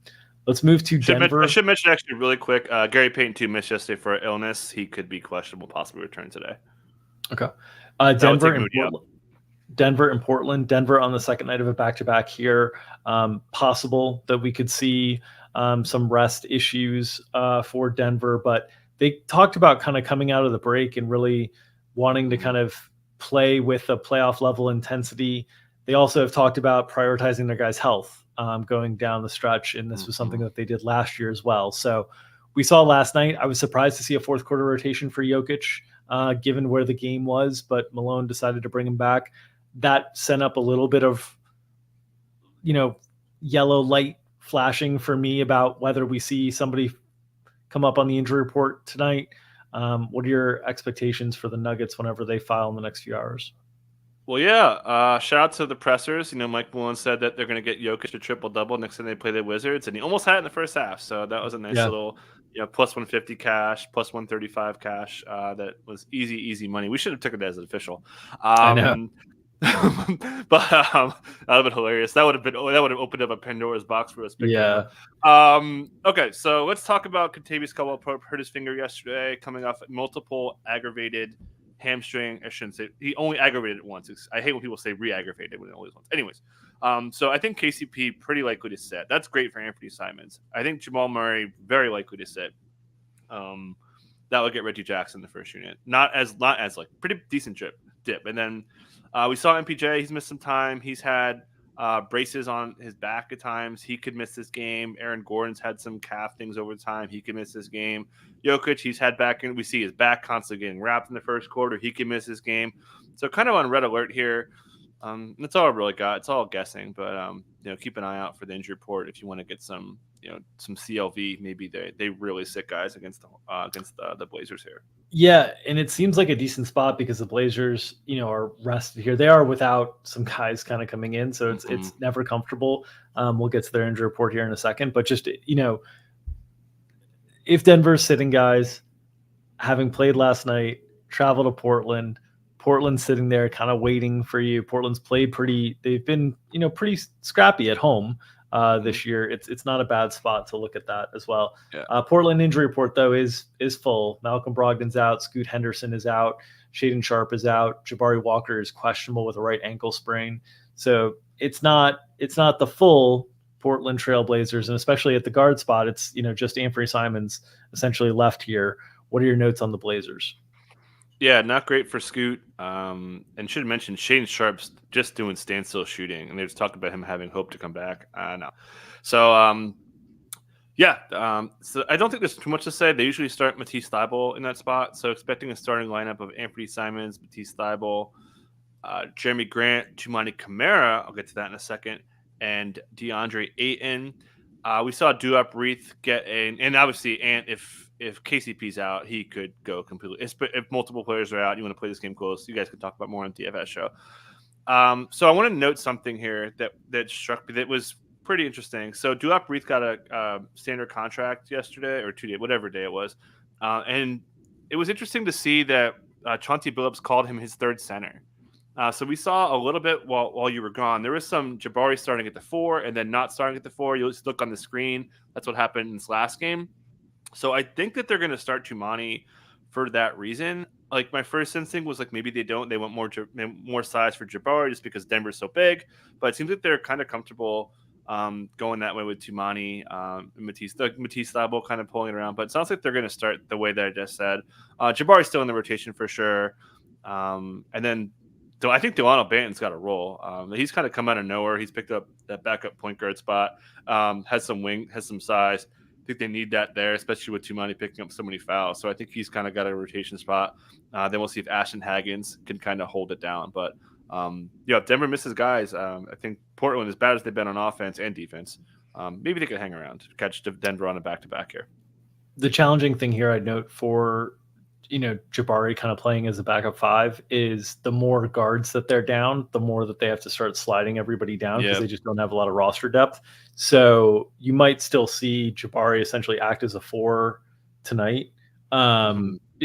Let's move to Denver. I should mention actually really quick, Gary Payton too missed yesterday for illness. He could be questionable, possibly return today. Okay. Denver and Portland. Denver on the second night of a back-to-back here. Possible that we could see some rest issues for Denver, but they talked about kind of coming out of the break and really wanting to kind of play with a playoff level intensity. They also have talked about prioritizing their guys' health going down the stretch, and this was something that they did last year as well. So we saw last night, I was surprised to see a fourth quarter rotation for Jokic, given where the game was, but Malone decided to bring him back. That sent up a little bit of, yellow light flashing for me about whether we see somebody come up on the injury report tonight. What are your expectations for the Nuggets whenever they file in the next few hours? Well, yeah. Shout out to the pressers. Mike Malone said that they're going to get Jokic to triple-double next time they play the Wizards, and he almost had it in the first half. So that was a nice little, plus 150 cash, plus 135 cash. That was easy money. We should have took it as an official. I know. But that would have been hilarious. That would have opened up a Pandora's box for us. Yeah. Okay, so let's talk about Kentavious Caldwell. Hurt his finger yesterday, coming off multiple aggravated hamstring. I shouldn't say he only aggravated it once. I hate when people say re-aggravated when it always once. Anyways, so I think KCP pretty likely to sit. That's great for Anthony Simons. I think Jamal Murray very likely to sit. That would get Reggie Jackson the first unit. Not as like pretty decent dip. And then we saw MPJ. He's missed some time. He's had braces on his back at times. He could miss this game. Aaron Gordon's had some calf things over time. He could miss this game. Jokic, he's had back, and we see his back constantly getting wrapped in the first quarter. He could miss this game. So kind of on red alert here. That's all I really got. It's all guessing, but keep an eye out for the injury report if you want to get some CLV. Maybe they really sick guys against the Blazers here. Yeah, and it seems like a decent spot because the Blazers, are rested here. They are without some guys kind of coming in, so it's never comfortable. We'll get to their injury report here in a second, but just if Denver's sitting guys, having played last night, travel to Portland's sitting there kind of waiting for you. Portland's played they've been, pretty scrappy at home this year. It's not a bad spot to look at that as well. Yeah. Portland injury report though is full. Malcolm Brogdon's out. Scoot Henderson is out. Shaedon Sharpe is out. Jabari Walker is questionable with a right ankle sprain. So it's not the full Portland Trailblazers, and especially at the guard spot, it's just Anthony Simons essentially left here. What are your notes on the Blazers? Yeah, not great for Scoot. And should mention Shaedon Sharpe's just doing standstill shooting, and they just talked about him having hope to come back. No. So, so I don't think there's too much to say. They usually start Matisse Thybulle in that spot, so expecting a starting lineup of Anthony Simons, Matisse Thybulle, Jeremy Grant, Jumani Kamara, I'll get to that in a second, and DeAndre Ayton. We saw Duop Reith get in, and obviously, if KCP's out, he could go completely. If multiple players are out, you want to play this game close, you guys can talk about more on the DFS show. So I want to note something here that struck me that was pretty interesting. So Duop Reith got a standard contract yesterday or 2 days, whatever day it was, and it was interesting to see that Chauncey Billups called him his third center. So we saw a little bit while you were gone. There was some Jabari starting at the 4 and then not starting at the 4. You'll just look on the screen. That's what happened in this last game. So I think that they're going to start Tumani for that reason. Like my first instinct was like maybe they don't. They want more size for Jabari just because Denver's so big. But it seems like they're kind of comfortable going that way with Tumani and Matisse Thybulle kind of pulling it around. But it sounds like they're going to start the way that I just said. Jabari's still in the rotation for sure. And then so I think Delano Banton's got a role. He's kind of come out of nowhere. He's picked up that backup point guard spot. Has some wing, has some size. I think they need that there, especially with Tumani picking up so many fouls. So I think he's kind of got a rotation spot. Then we'll see if Ashton Haggins can kind of hold it down. But if Denver misses guys, I think Portland, as bad as they've been on offense and defense, maybe they could hang around, catch Denver on a back-to-back here. The challenging thing here I'd note for Jabari kind of playing as a backup 5 is the more guards that they're down, the more that they have to start sliding everybody down because they just don't have a lot of roster depth. So you might still see Jabari essentially act as a 4 tonight.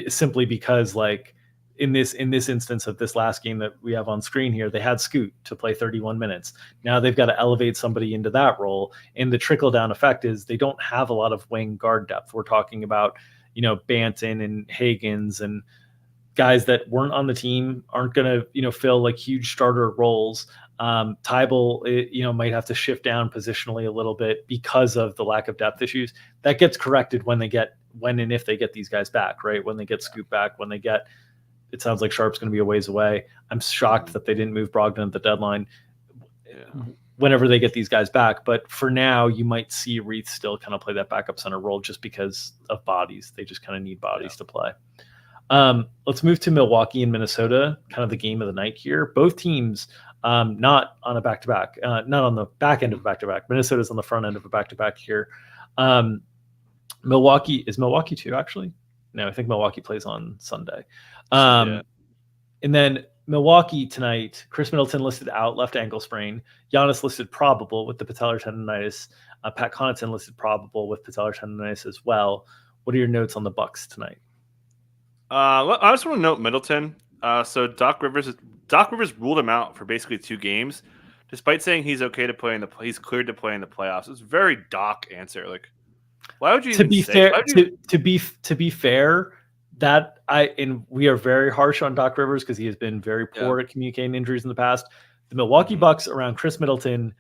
simply because like in this instance of this last game that we have on screen here, they had Scoot to play 31 minutes. Now they've got to elevate somebody into that role. And the trickle down effect is they don't have a lot of wing guard depth. We're talking about, Banton and Higgins and guys that weren't on the team aren't going to, fill like huge starter roles. Tybal, might have to shift down positionally a little bit because of the lack of depth issues. That gets corrected when and if they get these guys back, right? When they get Scoot back, it sounds like Sharp's going to be a ways away. I'm shocked that they didn't move Brogdon at the deadline. Yeah. Whenever they get these guys back. But for now, you might see Reith still kind of play that backup center role just because of bodies. They just kind of need bodies to play. Let's move to Milwaukee and Minnesota, kind of the game of the night here. Both teams not on a back-to-back, not on the back end of a back-to-back. Minnesota's on the front end of a back-to-back here. Milwaukee too, actually? No, I think Milwaukee plays on Sunday. And then Milwaukee tonight, Chris Middleton listed out, left ankle sprain. Giannis listed probable with the patellar tendonitis. Pat Connaughton listed probable with patellar tendonitis as well. What are your notes on the Bucks tonight? I just want to note Middleton. So Doc Rivers ruled him out for basically 2 games, despite saying he's okay to play he's cleared to play in the playoffs. It's a very Doc answer. Like, why would you? To be fair, we are very harsh on Doc Rivers because he has been very poor at communicating injuries in the past. The Milwaukee Bucks around Chris Middleton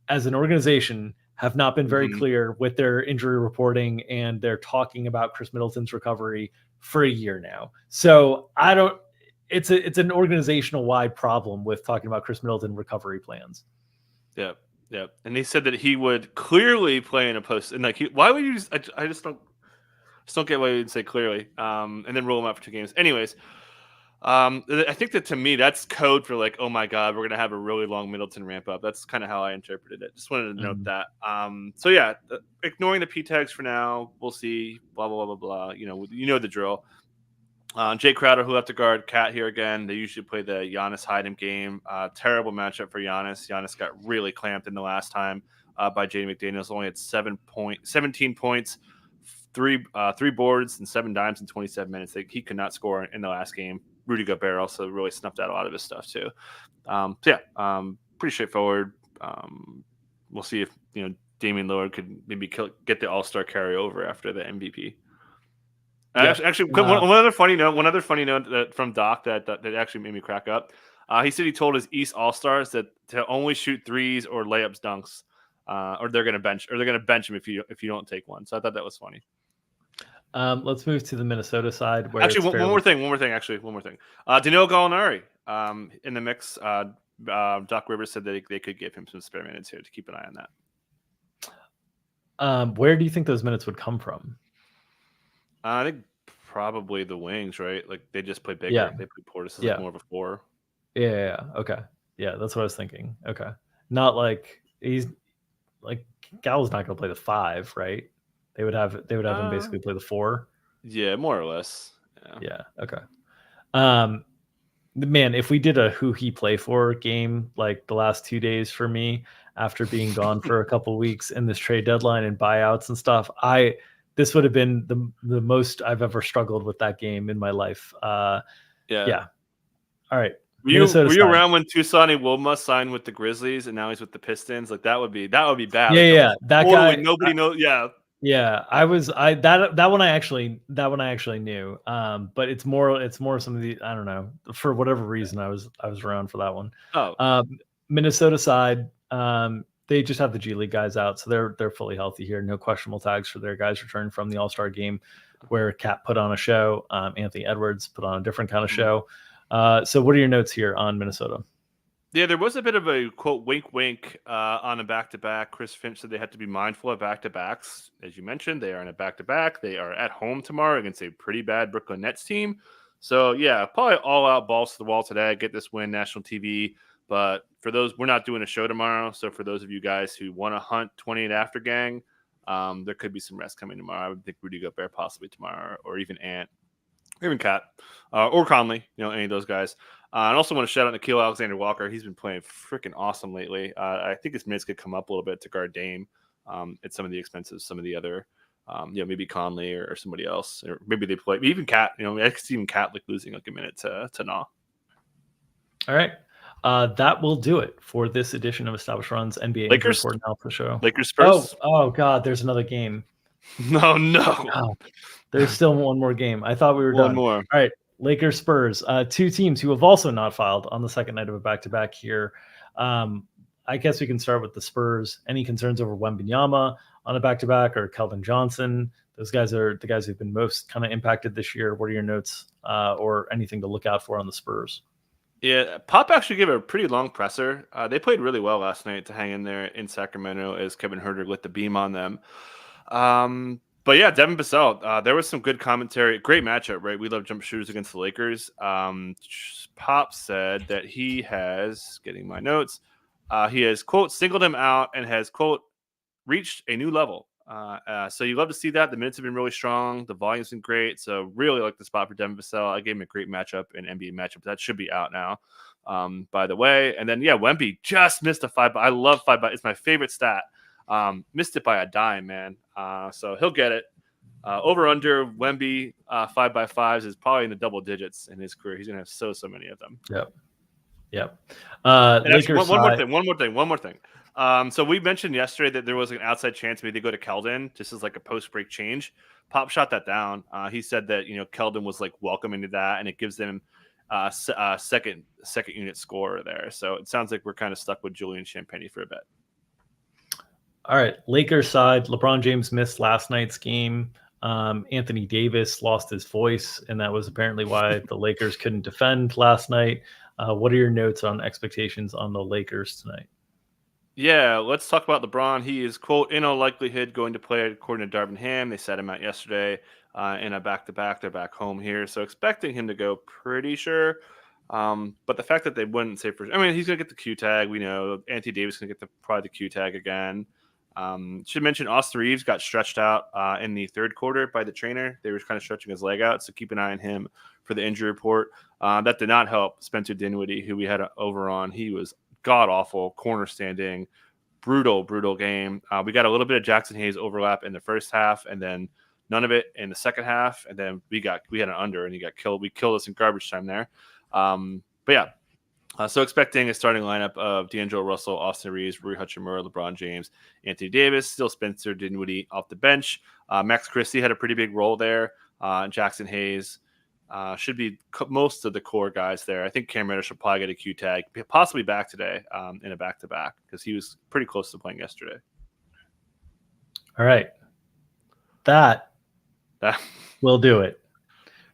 as an organization have not been very clear with their injury reporting, and they're talking about Chris Middleton's recovery for a year now. So it's an organizational wide problem with talking about Chris Middleton recovery plans. Yeah. Yeah. And he said that he would clearly play in a post, and like, why would you, I just don't get why you'd say clearly, and then roll him out for 2 games. Anyways, I think that to me, that's code for like, oh my God, we're going to have a really long Middleton ramp up. That's kind of how I interpreted it. Just wanted to note that. So yeah, ignoring the P tags for now, we'll see, blah, blah, blah, blah, blah. You know the drill. Jay Crowder, who left to guard Cat here again. They usually play the Giannis hide-him game. Terrible matchup for Giannis. Giannis got really clamped in the last time by J.D. McDaniels. Only had 17 points, 3 boards, and 7 dimes in 27 minutes. He could not score in the last game. Rudy Gobert also really snuffed out a lot of his stuff too. Pretty straightforward. We'll see if Damian Lillard could maybe get the All-Star carryover after the MVP. Actually, one other funny note from Doc that actually made me crack up. He said he told his East All-Stars that to only shoot threes or layups, dunks, or they're gonna bench him if you don't take one. So I thought that was funny. Let's move to the Minnesota side. Where actually, one more thing. Danilo Gallinari in the mix. Doc Rivers said that they could give him some spare minutes here to keep an eye on that. Where do you think those minutes would come from? I think probably the wings, right? Like they just play bigger. Yeah. They play Portis as like more of a 4. Yeah. Okay. Yeah, that's what I was thinking. Okay. Not like he's like Gallo's not going to play the 5, right? They would have him basically play the 4. Yeah, more or less. Yeah. Okay. Man, if we did a who he play for game like the last 2 days for me after being gone for a couple weeks in this trade deadline and buyouts and stuff, this would have been the most I've ever struggled with that game in my life. Yeah. All right. Were you around when Tucson Wilma signed with the Grizzlies and now he's with the Pistons? Like that would be bad. Yeah. That guy. Nobody knows. Yeah. Yeah. That one I actually knew. But it's more some of the, I don't know, for whatever reason I was around for that one. Oh. Minnesota side. They just have the G League guys out, so they're fully healthy here. No questionable tags for their guys returning from the All-Star game, where Cat put on a show. Anthony Edwards put on a different kind of show. So what are your notes here on Minnesota? Yeah, there was a bit of a quote wink wink on a back-to-back. Chris Finch said they had to be mindful of back-to-backs. As you mentioned, they are in a back-to-back. They are at home tomorrow against a pretty bad Brooklyn Nets team. So yeah, probably all out balls to the wall today. Get this win, national TV. But for those, we're not doing a show tomorrow. So for those of you guys who want to hunt 28 after gang, there could be some rest coming tomorrow. I would think Rudy Gobert possibly tomorrow, or even Ant, or even Cat, or Conley, any of those guys. I also want to shout out Nickeil Alexander-Walker. He's been playing freaking awesome lately. I think his minutes could come up a little bit to guard Dame at some of the expenses, some of the other Maybe Conley or somebody else, or maybe they play even Cat. I could see even Cat like losing like a minute to Nah. All right. That will do it for this edition of Established Runs NBA Injury Report Analysis Show. Lakers Spurs. Oh God, there's another game. No. Oh, there's still one more game. I thought we were done. One more. All right, Lakers Spurs. Two teams who have also not filed on the second night of a back-to-back here. I guess we can start with the Spurs. Any concerns over Wembanyama on a back-to-back or Keldon Johnson? Those guys are the guys who've been most kind of impacted this year. What are your notes or anything to look out for on the Spurs? Yeah, Pop actually gave a pretty long presser. They played really well last night to hang in there in Sacramento as Kevin Huerter lit the beam on them. But yeah, Devin Vassell, there was some good commentary. Great matchup, right? We love jump shooters against the Lakers. Pop said that he has, getting my notes, he has, quote, singled him out and has, quote, reached a new level. So you love to see that. The minutes have been really strong. The volume's been great. So really like the spot for Devin Vassell. I gave him a great matchup in NBA matchup. That should be out now, by the way. And then, Wemby just missed a 5. I love 5. It's my favorite stat. Missed it by a dime, man. So he'll get it. Over under Wemby 5x5s is probably in the double digits in his career. He's gonna have so many of them. Yep. Actually, one more thing. So we mentioned yesterday that there was an outside chance maybe they go to Keldon just as like a post break change. Pop shot that down. He said that Keldon was like welcoming to that, and it gives them second unit scorer there. So it sounds like we're kind of stuck with Julian Champagnie for a bit. All right, Lakers side. LeBron James missed last night's game. Anthony Davis lost his voice, and that was apparently why the Lakers couldn't defend last night. What are your notes on expectations on the Lakers tonight? Yeah, let's talk about LeBron. He is, quote, in all likelihood going to play according to Darvin Ham. They set him out yesterday in a back-to-back. They're back home here, so expecting him to go pretty sure. But the fact that they wouldn't say he's going to get the Q tag. We know Anthony Davis is going to get probably the Q tag again. Should mention Austin Reeves got stretched out in the third quarter by the trainer. They were kind of stretching his leg out, so keep an eye on him for the injury report. That did not help Spencer Dinwiddie, who we had over on. He was god-awful, corner standing, brutal game. We got a little bit of Jackson Hayes overlap in the first half, and then none of it in the second half. And then we had an under, and he got killed. We killed us in garbage time there. So expecting a starting lineup of D'Angelo Russell, Austin Reeves, Rui Hachimura, LeBron James, Anthony Davis, still Spencer Dinwiddie off the bench. Max Christie had a pretty big role there. Jackson Hayes should be most of the core guys there. I think Cam Reddish should probably get a Q tag, possibly back today in a back-to-back because he was pretty close to playing yesterday. All right. That will do it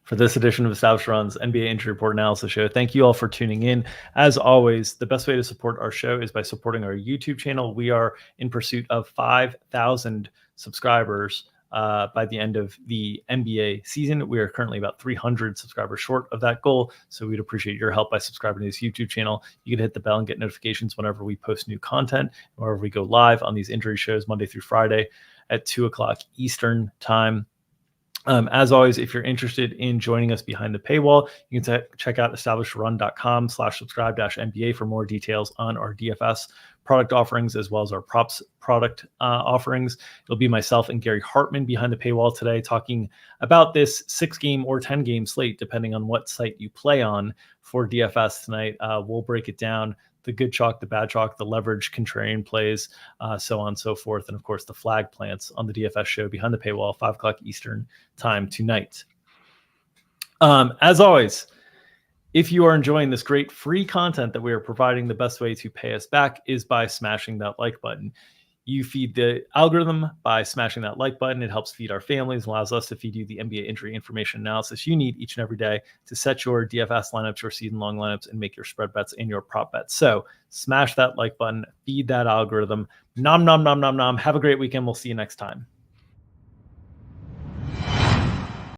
for this edition of Established Runs NBA Injury Report Analysis Show. Thank you all for tuning in. As always, the best way to support our show is by supporting our YouTube channel. We are in pursuit of 5,000 subscribers by the end of the NBA season. We are currently about 300 subscribers short of that goal, so we'd appreciate your help by subscribing to this YouTube channel. You can hit the bell and get notifications whenever we post new content, whenever we go live on these injury shows Monday through Friday at 2 o'clock Eastern time. As always, if you're interested in joining us behind the paywall, you can check out establishedrun.com/subscribe-NBA for more details on our DFS product offerings, as well as our props product offerings. It'll be myself and Gary Hartman behind the paywall today talking about this 6-game or 10-game slate, depending on what site you play on for DFS tonight. We'll break it down. The good chalk, the bad chalk, the leverage contrarian plays, so on and so forth. And of course, the flag plants on the DFS show behind the paywall, 5 o'clock Eastern time tonight. As always, if you are enjoying this great free content that we are providing, the best way to pay us back is by smashing that like button. You feed the algorithm by smashing that like button. It helps feed our families and allows us to feed you the NBA injury information analysis you need each and every day to set your DFS lineups, your season-long lineups, and make your spread bets and your prop bets. So smash that like button, feed that algorithm. Nom, nom, nom, nom, nom. Have a great weekend. We'll see you next time.